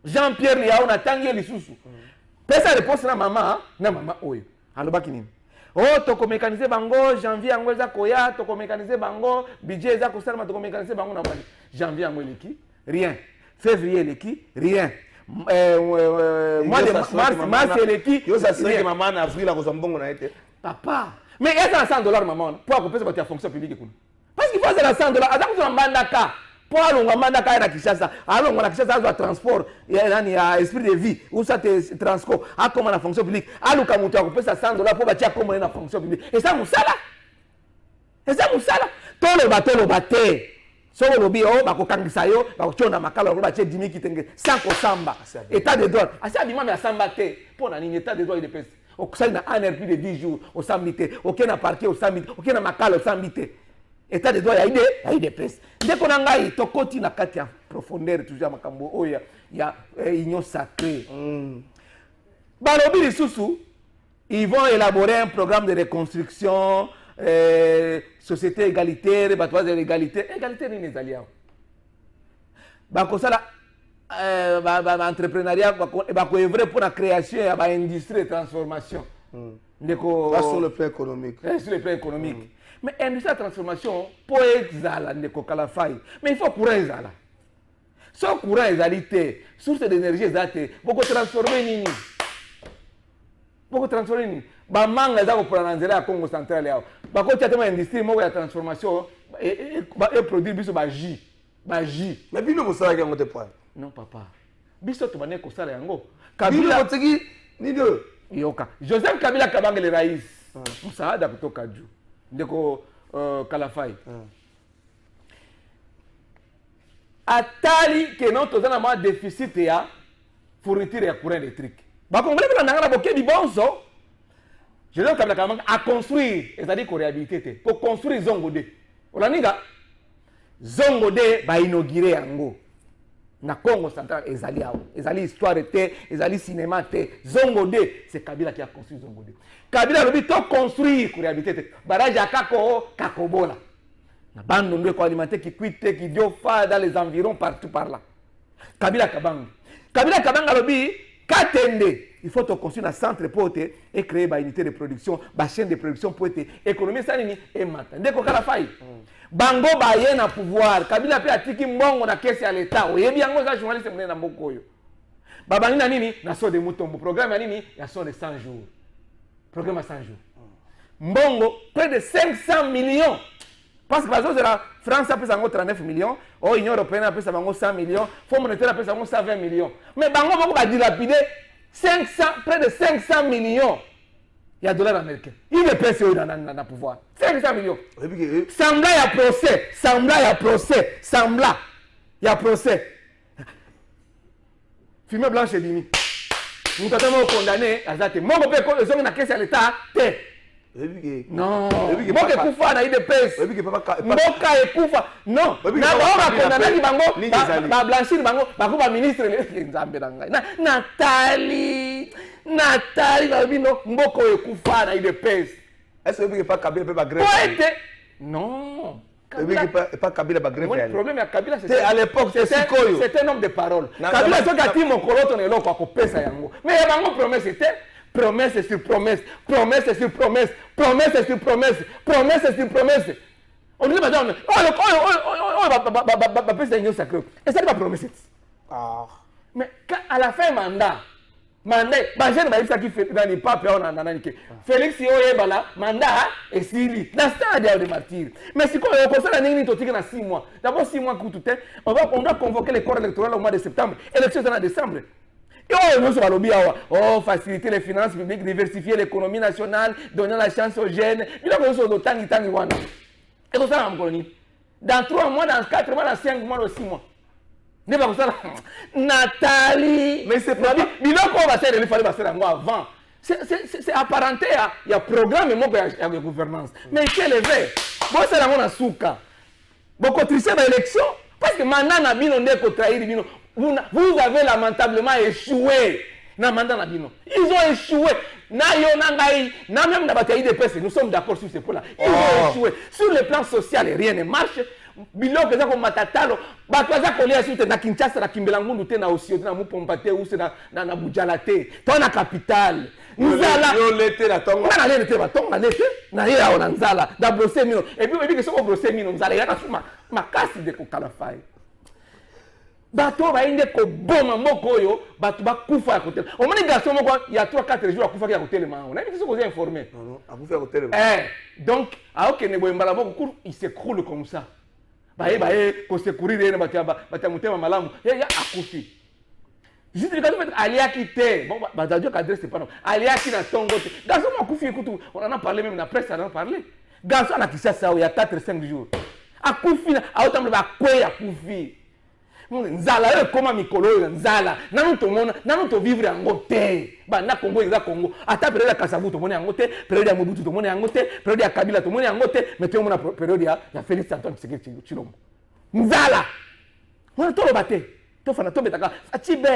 Jean-Pierre Liao na tangi lisusu pesa réponse na mama oyo alobaki nini to ko mécaniser bango janvier yango eza koya to ko mécaniser bango budget eza ko salama to ko mécaniser bango na bali janvier yango eleki rien février eleki rien mois de mars eleki yo ça serait que maman en avril a kozambongo na été papa mais est-ce $100 maman pour accompagner votre fonction publique kuna parce qu'il faut $100 azako za mbandaka po alonga mbandaka na Kinshasa alonga na Kinshasa azwa transport ya esprit de vie ou ça te transco akoma na fonction publique aluka mutu akopesa $100 po batia koma na fonction publique et ça musala tolo bate so lobi bakokangisa yo bakochona makala ko batie 10 000 kitenge sans kosamba état de droit asa bimami asamba te po na nini état de droit de okusali na ANR plus de 10 jours osambite okena parquet osambite okena makala osambite état de droit ya ide presse ndeko na ngai tokoti na kati ya profondeur toujours makambo oya ya union sacrée balobi lisusu ils vont élaborer un programme de reconstruction société égalitaire batoise de l'égalité nini ezali awa bakosala entrepreneuriat bakoevre pour la création ya baindustrie de transformation ndeko sur le plan économique mais industrie de transformation pour exala ndeko Kalafai mais il faut courant ezala so courant ezali te source d'énergie ezala te boko transformer nini Pourquoi transformer ba manga za ko prendre nzela ya Congo central yao. Ba ko tata ma industrie moko ya transformation et produire biso ba jus. Ba jus. Mais bino ko sala yango te point. Non papa. Biso to bane ko sala yango. Kabila koteki ni deux. Yoka. Joseph Kabila Kabange le rais. Msaada kutoka juu. Ndeko Kalafai. Atali que non tozana ma déficit ya fourniture ya courant électrique. Ba congolais ba nangana bokebi bonzo. Joseph Kabila Kabange a construire, c'est-à-dire ko réhabiliter pour construire Zongo 2. Olaninga Zongo 2 ba inaugurer yango. Na Congo central ezali awo. Ezali histoire te, ezali cinéma te. Zongo 2, c'est Kabila qui a construit Zongo 2. Kabila lobi to construire pour réhabiliter barrage ya Kakobola. Na bando ndio kwa alimenter qui quitte qui diofa dans les environs partout par là. Kabila Kabange lobi Katende, il faut te construire un centre pour te et créer une unité de production, une chaîne de production pour te économiser ça et matin. Dès qu'on a la faille, Bango baye na pouvoir, Kabila pe atiki mbongo na kesi ya l'État. Oyebi yango za journaliste mwenye na mboko yo. Babani na nini? Na so de Mutombo. Programme ya nini? Ya so de 100 jours. Programme à 100 jours. Mbongo, près de 500 millions. Parce que par exemple, la France a payé 39 millions, l'Union européenne a payé 100 millions, le Fonds monétaire a payé 120 millions. Mais Bango va dilapider près de 500 millions. Il y a dollars américains. Il est PCO dans le pouvoir. 500 millions. Sambla, il y a procès. Sambla, il y a procès. Fumée blanche et demi. Nous sommes condamnés à ça. Moi, je peux dire que c'est l'État. Non. Mboka ekufa na IDPS. Mboka ekufa. Non. Na ba condamné bango ba blanchir bango ba ko ba ministre nzambe na ngai. Nathalie ba bino mboka ekufa na IDPS. Est-ce que pas Kabila peut ba grève? Non. Pas Kabila ba grève. Le problème à Kabila c'est à l'époque c'est un homme de parole. Kabila so kati mon koloto ne loko ko pesa yango. Mais bango promesse c'était promesse sur promesse, promesse sur promesse, promesse sur promesse, promesse sur promesse. On dit madame, c'est une sacrée. Et ça n'est pas promesse. Mais à la fin mandat, Bajene ba isa qui fait dans les papes on a naniké. Félix Oyebala mandat et Sili. Dans stade de martyr. Mais si on constate la nini totika na 6 mois. D'abord 6 mois tout on doit convoquer les corps électoraux au mois de septembre. Élection en décembre. Et nous sommes lobby faciliter les finances publiques, diversifier l'économie nationale, donner la chance aux jeunes. Il y a besoin de tangi wana. Et tout ça en colonie. Dans 3 mois, dans 4 mois, dans 5 mois, dans 6 mois. Ne pas ça. Nathalie, mais c'est pas biloko va faire il fallait passer avant. C'est apparenté il y a programme et il y a gouvernance. Mais quel est vrai? Bon c'est la mona souka. Beaucoup tricher dans l'élection parce que maintenant bino ndeko trahir bino. Vous avez lamentablement échoué. Na mandat na bino. Ils ont échoué. Na yo na ngai, na même na bataille de PES, nous sommes d'accord sur ce point-là. Ils ont échoué. Sur le plan social, rien ne marche. Biloko za ko matatalo, bato za kolia sute na Kinshasa na Kimbelangundu te na Osio te na Mupomba te ou na Bujala te. To na capitale. Nzala yo lete na tongo. Na lete ba tongo na lete. Na ya ona nzala, da brosser mino. Et puis que so brosser mino nzala ya na suma makasi de ko kalafai. Bato ba inde ko boma moko yo, bato ba kufa ya kotel. O moni garçon moko il y a 3-4 jours akufa ya kotel ma. On a dit que vous informé. Non, akufa ya kotel. Donc a ok ne boyembala moko il s'écroule comme ça. Baye ko secourir na batia mutema malamu. Ya akufi. Juste le fait alia kité. Bon batadio cadre c'est pas non. Alia ki na tongo. Garçon akufi écoute, on en a parlé même na presse, on en a parlé. Garçon na Kinshasa il y a 4-5 jours. Akufi a autant ba kwe akufi. Nzala yo koma mikolo yo nzala nanu to mona nanu to vivre yango te ba na Congo eza Congo ata période ya Kasavu to mona yango te période ya Mobutu to mona yango te période ya Kabila to mona yango te mais to mona période ya Félix Antoine Tshisekedi Tshilombo nzala on to lobaté to fana to betaka Fatibe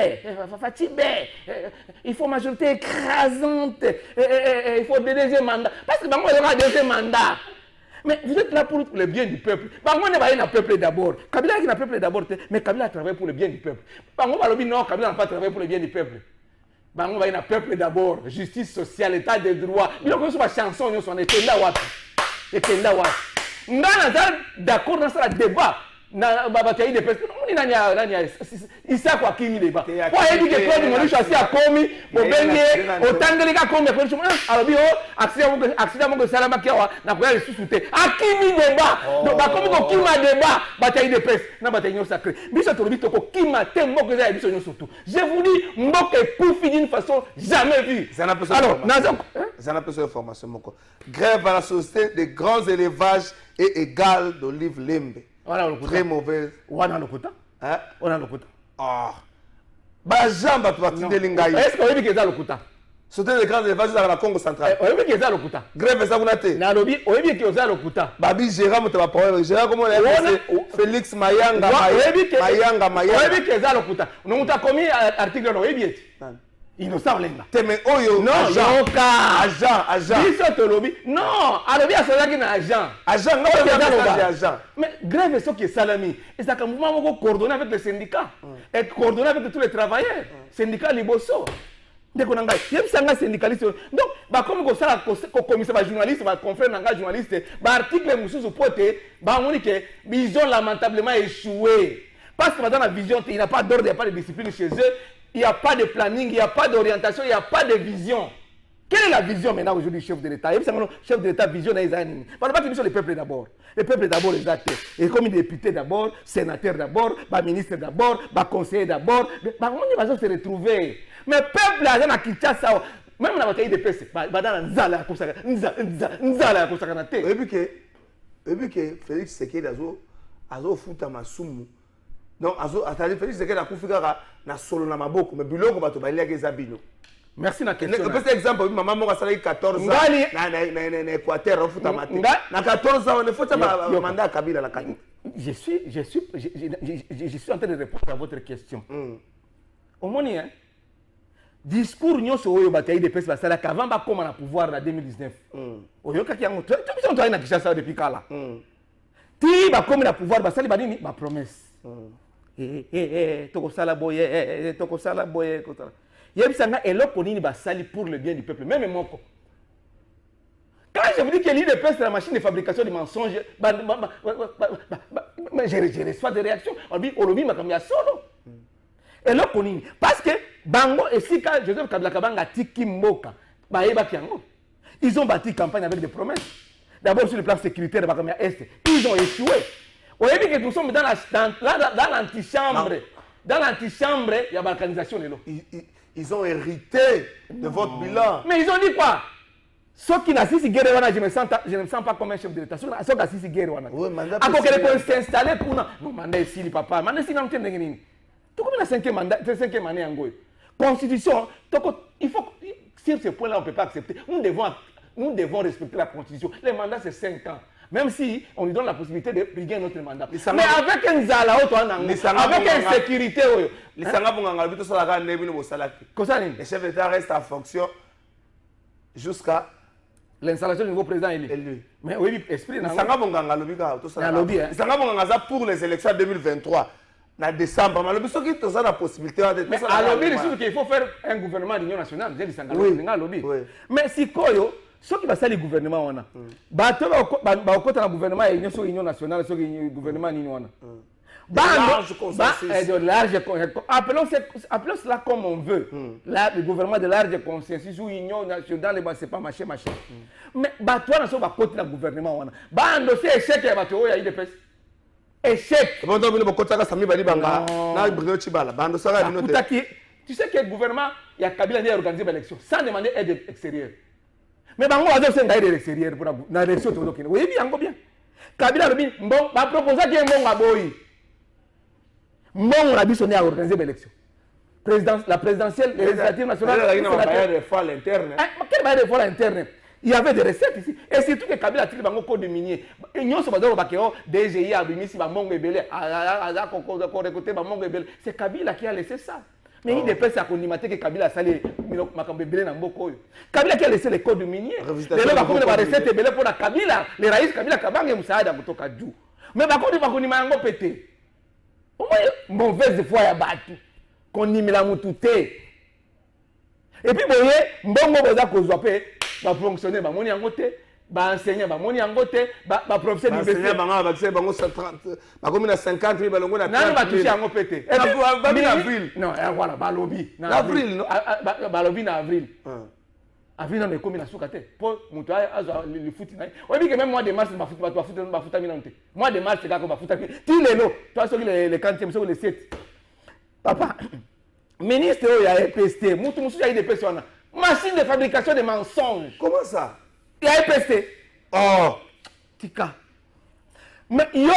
il faut majorité écrasante il faut des deuxième mandat parce que bango aura deuxième mandat. Mais vous êtes là pour le bien du peuple. Bango ne va pas peuple d'abord. Kabila qui n'a peuple d'abord, mais Kabila travaille pour le bien du peuple. Bango va le dire non, Kabila n'a pas travaillé pour le bien du peuple. Bango va y peuple d'abord, justice sociale, état de droit. Il y a une chanson, on est là wapi. Et là wapi. Ngana d'accord dans ce débat. na bato ya IDPS nani isa kwa kimi débat kwa yebi ke Claude Monisho asi akomi bobenge otangelika komi ko chuma alobi accident moko salama kiawa na ko ya susu te akimi débat donc bakomi ko kima débat bato ya IDPS na bato ya Union Sacrée biso tolobi to ko kima te moko za biso nyonso surtout je vous dis mboka ekufi d'une façon jamais vue. Alors ça n'a pas de formation moko grève à la société des grands élevages et égale d'Olive Lembe. Très mauvaise. Wana lokuta? Hein? Wana lokuta. Ah. Ba jamba tu vas tirer lingai. Est-ce que oyebi keza lokuta? Société des grands élevages dans la Congo centrale. Oyebi keza lokuta. Grève ça kuna te. Na lobi oyebi keza lokuta. Babi Gérard mutaba problème. Gérard comment on Félix Mayanga Mayanga. Oyebi keza lokuta. No muta komi article no oyebi eti. Innocent lenga. Teme oyo non agent biso tolobi non alobi asalaki na agent agent mais grève est ce qui est salami et ça comme mouvement coordonné avec les syndicats et coordonné avec tous les travailleurs syndicats liboso ndeko nanga yebisanga syndicaliste donc ba comme ko sala ko commissaire ba journaliste ba confrère nanga journaliste ba article mususu pote ba moni que ils ont lamentablement échoué parce que dans la vision il n'y a pas d'ordre, il n'y a pas de discipline chez eux. Il n'y a pas de planning, il n'y a pas d'orientation, il n'y a pas de vision. Quelle est la vision maintenant aujourd'hui, chef de l'État? Chef de l'État, vision dans les années. Par exemple, sur le peuple d'abord. Le peuple d'abord, les acteurs. Et comme député d'abord, sénateur d'abord, ministre d'abord, conseiller d'abord. On va se retrouver. Mais le peuple, là, dans Kinshasa, même dans la bataille de PC, dans la Nzala, comme ça, Nzala, comme ça, comme ça. Et puis que Félix Sekedi azo futa masumu. Donc, Félix Sekedi a kufika na solo na maboko, mais biloko bato balia keza bino. Merci na question. Je peux exemple, maman moko asala 14 ans na Équateur au futa maté. Na 14 ans on faut ça mandat Kabila la kani. Je suis en train de répondre à votre question. Au moins hein. Discours nyonso oyo bataille de pesa basala qu'avant ba koma na pouvoir na 2019. Oyo kaki yango tu biso to na Kinshasa depuis kala. Ti ba koma na pouvoir basali ba nini ba promesse. Tokosala boye tokosala boye kotala. Yebisanga eloko nini basali pour le bien du peuple même moko. Quand je vous dis que l'idée de la machine de fabrication de mensonges, je reçois des réactions. On dit olobi makambi ya solo. Eloko nini parce que bango esika Joseph Kabila Kabanga tiki mboka bayeba kiango. Ils ont bâti campagne avec des promesses. D'abord sur le plan sécuritaire bakambi ya est, ils ont échoué. Vous voyez que nous sommes dans l'antichambre. Dans l'antichambre, il y a balkanisation. Ils ont hérité de votre bilan. Mais ils ont dit quoi? Ceux qui n'assistent à guerre, je ne me sens pas comme un chef de l'État. Ceux qui n'assistent à guerre, après qu'ils s'installer pour nous mandat ici, le papa. Mandat ici, nous sommes en tout comme la cinquième année en Goye. Constitution, il faut, sur ce point-là, on ne peut pas accepter. Nous devons respecter la Constitution. Le mandat, c'est 5 ans. Même si on lui donne la possibilité de briguer notre mandat. Mais avec un zala, avec une sécurité. Les chefs d'État restent en fonction jusqu'à l'installation du nouveau président élu. Mais oui, esprit. Pour les élections 2023. En décembre, mais il y a la possibilité de... Mais à il faut faire un gouvernement d'union nationale. Mais si Koyo, ce qui va faire le gouvernement, on a. Le gouvernement est union nationale, le gouvernement est large consensus. Appelons cela comme on veut. Le gouvernement de large consensus ou union nationale, ce n'est pas machin. Mais toi, on va côté le gouvernement. On dossier échec, il y a des pèses. Échec. Tu sais que le gouvernement, il y a Kabila qui a organisé l'élection sans demander aide extérieure. Mais on va faire une aide extérieure pour l'élection. Oui, bien. Kabila a proposé qu'il y ait un bon Mon a sonné à organiser l'élection. La présidentielle, les législatives nationales. Il y a une réforme interne. Quelle réforme interne? Il y avait des recettes ici. Et surtout que Kabila a tiré le code minier. Nous sommes dans le DGI, c'est Kabila qui a laissé ça. Mais il dépêche à condimenter que Kabila a salé Kabila qui a laissé les codes miniers. Les recettes pour la Kabila. Les raïs Kabila Kabanga Moussaïda Motoka Djou. Mais par contre, il va condimenter pété. Au moins, mauvaise foi à battu. Condimenter la moutouté. Et puis, vous voyez, mbongo boza kozwa pe va fonctionner ba moni yango te enseignant bamoni yango te professeur d'université bango bakise bango 130 bakomi na 50 000 balongo na 30 000 nani batouche yango pete na avril non voilà balobi na avril balobi na avril avril non ekomi na suka te po muto azwa le foot na oyebi que même mois de mars bafuta mina te mois de mars kaka bafuta ti lelo toi soki le 40e soki le 7 papa ministre oyo ya EPST mutu mususu ya IDPS wana machine de fabrication de mensonges. Comment ça? Il y a EPST. Oh, tika. Mais yo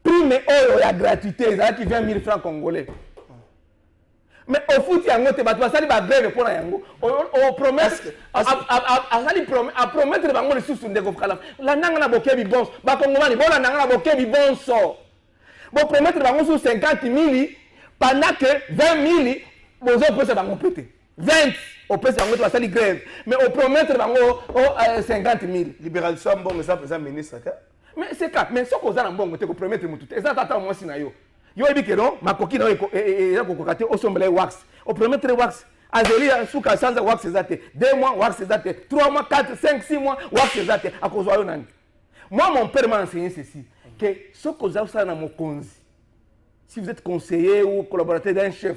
prime oyo ya gratuité, ils ont 20 000 francs congolais. Mais au foot il y a un autre bateau, ça dit ba grève pour na yango. On promet à promettre bango les sous ndeko kala. La nanga na bokebi bonso, ba kongomani bona nanga na bokebi bonso. Bon promettre bango sous 50 000 pendant que 20 000 bozo peut se bango péter. 20 au PS bango va sali grève mais au promettre bango 50 000 libération bon ça président ministre mais c'est ça mais ce qu'on a bon te ko promettre mutu eza tata moi sina yo ebi que non makoki na e ko kokate au somble wax au promettre wax azeli suka sanza wax ezate 2 mois wax ezate 3 mois 4 5 6 mois wax ezate akozwa yo nani moi mon père m'a enseigné ceci que ce qu'on a ça na mokonzi si vous êtes conseiller ou collaborateur d'un chef.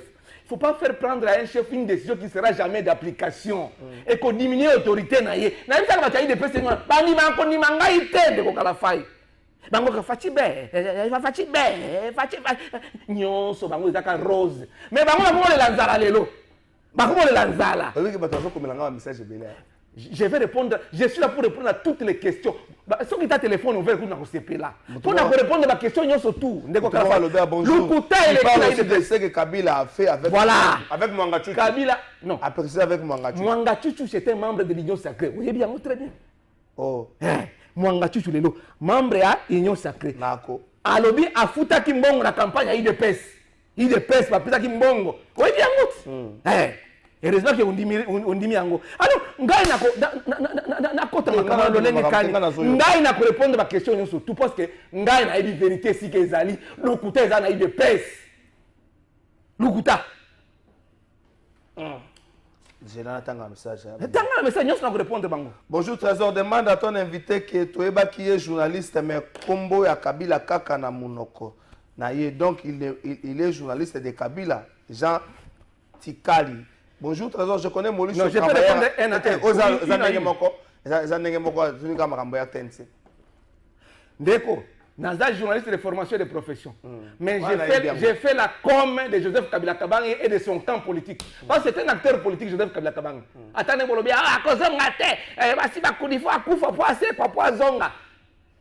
Il ne faut pas faire prendre à un chef une décision qui ne sera jamais d'application. Et qu'on diminue l'autorité. Il y a des personnes qui je vais répondre, je suis là pour répondre à toutes les questions. Ce qui t'a téléphone ouvert, pour là. Pour répondre à ma question, il y a surtout. Il parle aussi de ce que Kabila a fait avec Mwanga Chuchu. Kabila, non. Après avec Mwanga Chuchu. Mwanga Chuchu, c'était un membre de l'Union Sacrée. Vous voyez bien, très bien. Oh. Mwanga Chuchu, membre de l'Union Sacrée. Nako. Alobi a fouta Kimbongo la campagne à IDPS. IDPS, va fouta Kimbongo. Vous voyez bien, heureusement que on dit yango alors ngai na kota makama lolenge kani ngai na ko répondre ba question surtout parce que ngai na dit vérité si que ezali lokuta ezana de pes lokuta j'ai là tanga message nyos na ko répondre bango. Bonjour Trésor, demande à ton invité que toyeba qui est journaliste mais kombo ya Kabila kaka na munoko na ye donc il est journaliste de Kabila Jean Tikali. Bonjour Trésor, je connais Maurice. Non, je peux répondre un à Ndeko, naza journaliste de formation et de profession. Mais j'ai fait la com de Joseph Kabila Kabang et de son camp politique. Parce que c'est un acteur politique, Joseph Kabila Kabang. Attendez, Bolobi, à cause de ngate, si va koudifo à koufa poissé, quoi zonga.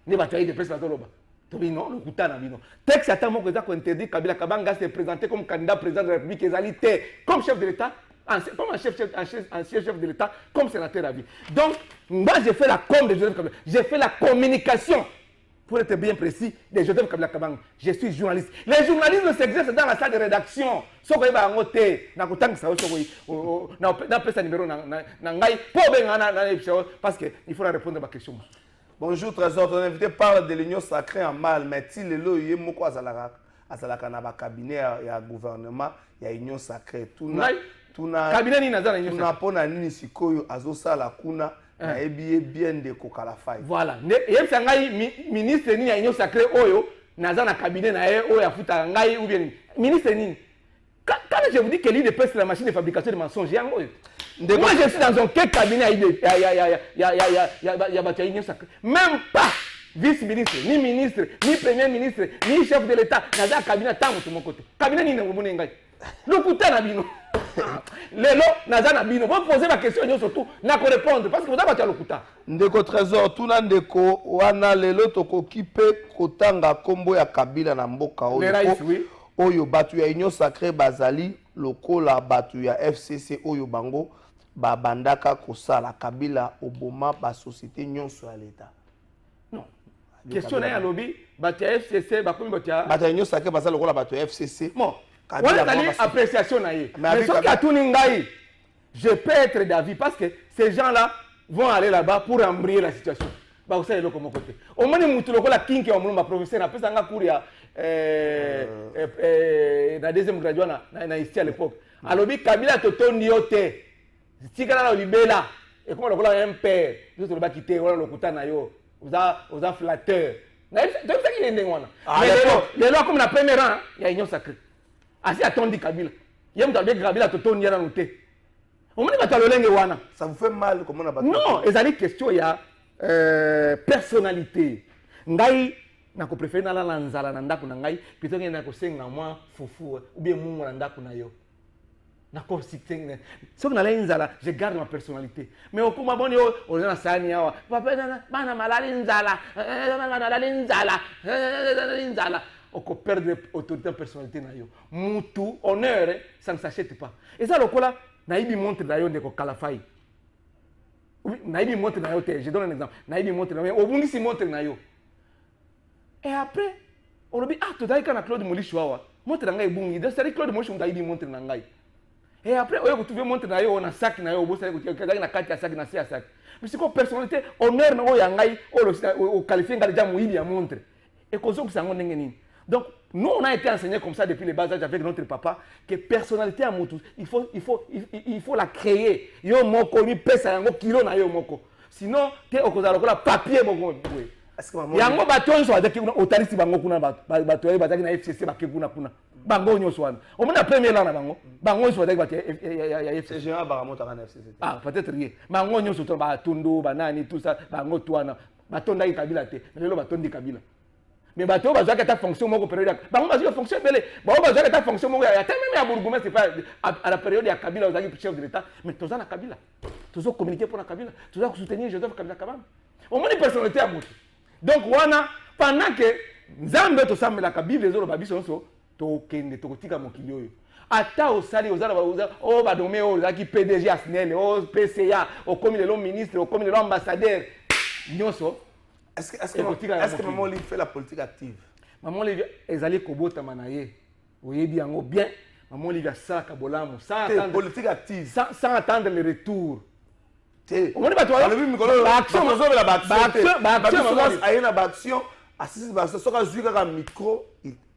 Ne va tailler de presse la toloba. Non, le Koutana, non. Texte attend mon président qu'on interdit Kabila Kabanga s'est présenté comme candidat président de la République ezalité, comme chef de l'État. Comme un chef de l'État, comme sénateur à vie. Donc, moi, j'ai fait la com de Joseph Kabila. J'ai fait la communication, pour être bien précis, de Joseph Kabila Kabang. Je suis journaliste. Les journalistes s'exercent dans la salle de rédaction. Parce qu'il faut répondre à ma question. Bonjour Trésor, ton invité parle de l'union sacrée en mal, mais il est là, il est moko azalaka na ba cabinet ya gouvernement, ya union sacrée. Cabinet ni nazana union sacrée. Pona nini sikoyo azosala kuna na ebiye bien de kokala fai. Voilà. Yeb sangai ministre ni ya union sacrée oyo nazana cabinet na ye oyo afuta ngai ou bien ministre ni. Quand je vous dis que l'IDP c'est la machine de fabrication de mensonges, moi je suis dans un cabinet il y a union sacrée. Même pas vice-ministre, ni ministre, ni premier ministre, ni chef de l'État, n'a pas cabinet tant de mon côté. Cabinet ni n'engai. Le couteau n'a bino. Lelo n'a pas bino. Vous posez ma question surtout, n'a pas répondre parce que vous avez le couteau. Ndeko Trésor, tout na ndeko wana lelo toko kipe kotanga kombo ya Kabila na mboka oyo. Oyo batu ya union sacrée bazali lokola batu ya FCC oyo bango ba bandaka kosala Kabila oboma ba société nyonso ya l'État. Question na lobby batu ya FCC bakomi batu ya union sacrée bazali lokola batu ya FCC. Bon, voilà une appréciation na ye. Mais ce qui a tout ngai, je peux être d'avis parce que ces gens-là vont aller là-bas pour embrayer la situation. Bah vous savez le comment côté. Au moins mutu lokola kinki wa mulumba professeur na pesa nga kuria na deuxième graduat na ici à l'époque. Alobi Kabila totondi yote. Tikala na libela et comment le un père vous le bas quitter on le kuta na yo vous a flatteur donc ça qui est ndengwana les lois comme la première rang il y a union sacrée asi atondi Kabila yem talbe Kabila to tondi na noté on me dit batalo wana ça vous fait mal comment on a battu non ezali question ya personnalité ngai na ko préférer na la nzala na ndako na ngai plutôt que na ko senga moi fufu ou bien mungu na ndako na yo na ko siteng so na la nzala je garde ma personnalité mais au kuma boni on na sani yawa papa bana malali nzala nzala on ko perdre autorité personnalité na yo mutu honneur ça ne s'achète pas et ça lokola na ibi montre na yo ndeko kalafai oui na ibi montre na yo te je donne un exemple na ibi montre na yo obungisi montre na yo. Et après, on a dit, ah, tu as dit qu'on a Claude Molisho, montre na ngai bungi, c'est Claude Molisho on a dit montre na ngai. Et après, on a trouvé montre na yo, on a sac na yo, on a dit na kati ya sac na si ya sac. Mais c'est quoi personnalité, honneur na yo ya ngai, on qualifie ngai déjà mouibi ya montre. Et qu'on que ça on nini. Donc, nous on a été enseigné comme ça depuis le bas âge avec notre papa que personnalité à Moutou, il faut la créer. Yo moko ni pesa yango kilo na yo moko. Sinon, tu es au cause la papier moko. Yango bato nso adaki kuna otarisi bango kuna bato ya bataki na FCC bakekuna kuna bango nyoso wana omona premier là na bango nso adaki bato ya FCC général baramota kana FCC ah peut-être rien bango nyoso to ba tundu banani tout ça bango twana batonda Kabila te lelo batondi Kabila mais bato bazaka ta fonction moko période bango bazaka fonction belé bango bazaka ta fonction moko ya même ya bourgmestre c'est pas à la période ya Kabila bazaki chef de l'état mais tozana Kabila tozo communiquer pour la Kabila tozo soutenir Joseph Kabila Kabam omoni personnalité à mutu. Donc, pendant que Nzambe to sambela ka Bible ezolo babiso nso to kende to kotika mokili oyo. Ata osali ozala o ba domé o zaki PDG Asnel o PCA o comme le ministre o comme le ambassadeur nyonso. Est-ce que maman Olive fait la politique active? Maman Olive ezali kobota manaye. Oyebi yango bien. Maman Olive ça ka bolamu sans attendre politique active sans attendre le retour. On va pas micro,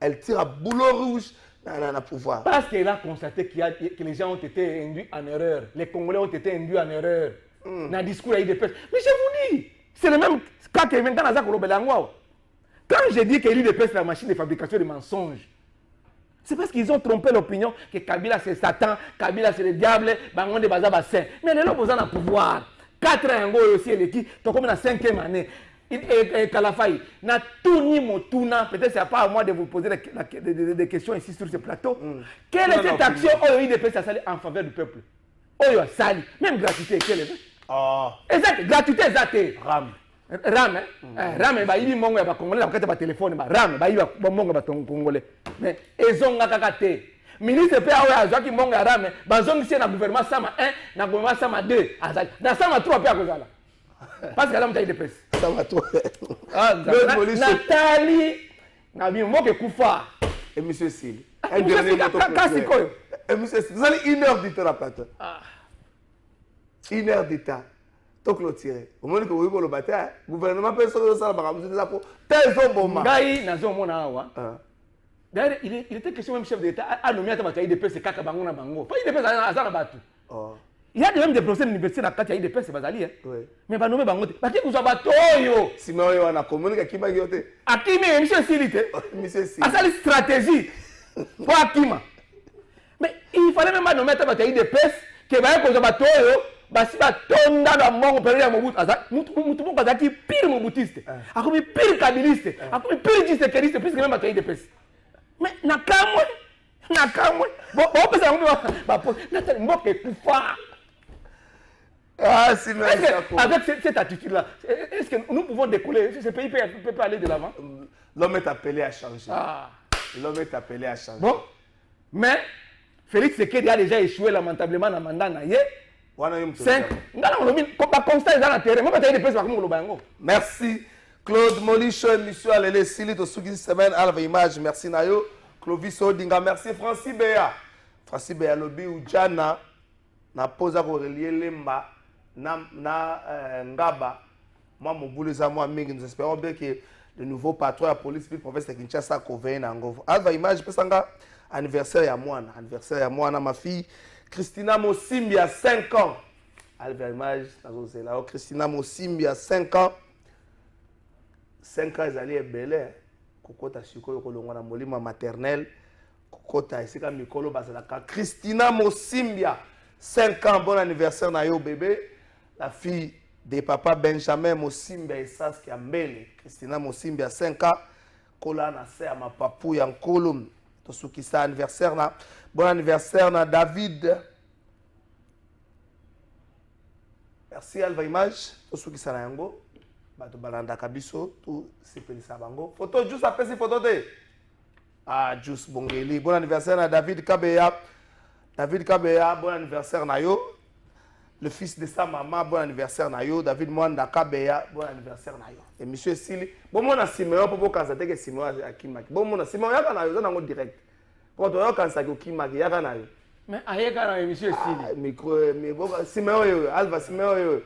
elle tire à boulot rouge dans le pouvoir. Parce qu'elle a constaté que les gens ont été induits en erreur. Les Congolais ont été induits en erreur. Dans le discours de l'IDPS. Mais je vous dis, c'est le même cas que maintenant dans la quand je dis que l'IDPS est la machine de fabrication de mensonges, c'est parce qu'ils ont trompé l'opinion que Kabila c'est Satan, Kabila c'est le diable, Bangonde Bazaba saint. Mais les gens ont le pouvoir. 4 ans aussi, l'équipe, tu comme la 5e année. Et Kalafai, na tout ni motuna, peut-être c'est pas à moi de vous poser des questions ici sur ce plateau. Quelle est cette action OIDP en faveur du peuple? Oyo sali, même gratuité, quelle est? Exact, gratuité, exact. Ram, Ram, bah il mongo ba congolais, ba kata téléphone, ba Ram, bah il ba mongo ba congolais. Mais ezonga kakate. Ministre pe awa azaki mongo ya Ram, ba zongi na gouvernement sama 1, na gouvernement sama 2, azaki. Na sama 3 pe akozala. Parce que là m'ta IDPS. Sama 3. Ah, Nathalie, na bi moke kufa. Et monsieur Sil. Un dernier mot. Et monsieur Sil, vous allez 1 heure du temps à plateau. 1 heure d'état. To clôturer. Au moment que vous voyez le bataille, gouvernement peut sortir ça la vous ça pour tel moment. Ngai na zo mona awa. D'ailleurs, il était question même chef d'État a nommé à Mataï IDPS c'est kaka bango na bango. Pas IDPS azana batu. Il y a même des professeurs de l'université na kati ya IDPS c'est bazali hein. Mais ba nommé bango te. Ba ki kuza batoyo. Sinon yo na communique ki ba yote. Akime monsieur Silite. Monsieur Silite. Asali stratégie. Pour Akima. Mais il fallait même nommer à Mataï IDPS que ba kuza batoyo. Basi batonda na mongo période ya Mobutu mutu moko azaki pire mobutiste akomi pire kabiliste akomi pire tshisekediste puisque même batoyi IDPS mais nakamwe bon pesa ngo ba Nathalie Mboka ekufa si mais avec cette attitude là est-ce que nous pouvons décoller ce pays peut aller de l'avant? L'homme est appelé à changer. L'homme est appelé à changer. Bon mais Félix Tshisekedi a déjà échoué lamentablement dans mandat na ye. Merci Claude Molisho, émission Alele Sili to Sugi semaine Alva Image, merci Nayo, Clovis Odinga, merci Francis Béa. Francis Béa lobi ujana na posa ko relier lemba na ngaba. Moi mon boulot ça moi mingi, nous espérons bien que le nouveau patron de la police puis professeur Kinshasa ko veille na ngovo. Alva Image pesanga anniversaire ya mwana ma fille Christina Mosimbi a 5 ans. Alva Image, Nazozela. Christina Mosimbi à 5 ans. 5 ans, ils allaient belé. Kokota Siko, Kolongona Molima maternelle. Kokota, ici, comme Mikolo Basalaka. Christina Mosimbia, 5 ans, bon anniversaire, Nayo bébé. La fille de papa Benjamin Mosimbia et Saskia Mbele. Christina Mosimbia, 5 ans. Kola na se à ma papou Yankolum. Tout ce qui ça anniversaire, na. Bon anniversaire, na David. Merci Alva Image. Tout ce qui ça na yango. Bato balanda kabiso. Tout c'est pelisa bango. Photo, juste après ces photos de. Ah, Jus Bongeli. Bon anniversaire à David Kabeya. David Kabeya, bon anniversaire Nayo. Le fils de sa maman, bon anniversaire Nayo. David Mwanda Kabeya, bon anniversaire Nayo. Et monsieur Sili, bon mon a Simeon pour vous constater que Simeon a Kimaki. Bon mon a Simeon yaka Nayo, ça n'ango direct. Quand on a constaté que Kimaki yaka Nayo. Mais ayeka na monsieur Sili. Micro, mais bon Simeon yo, Alva Simeon yo.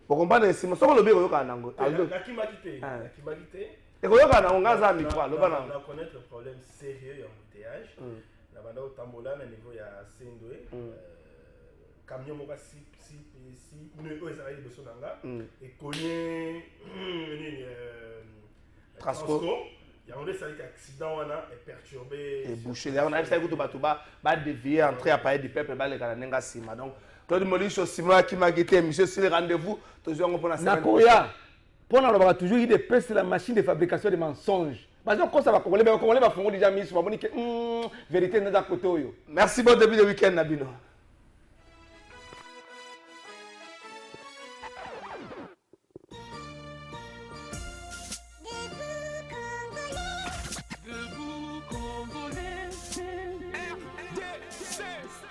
Pour comprendre Simeon, ça on le bureau yaka Nango. La Kimaki te, la Kimaki te. Et quand yaka Nango ngaza micro, le bana. On a connaître le problème sérieux et embouteillage. La banda au Tambola na niveau ya Sendoué. Camion moka si ne eux ça de sonanga et connaît Trasco. Il y a un accident est perturbé et bouché. On a vu ça que Batuba va dévier entrer à parler du peuple ba le kananga sima. Donc Claude Molisho Simon qui m'a quitté monsieur c'est le rendez-vous toujours on pour la semaine. Nakoya. Pour on a toujours eu des pestes la machine de fabrication de mensonges. Parce que quand ça va congolais va fondre déjà mis sur va que vérité dans côté yo. Merci bon début de week-end Nabino.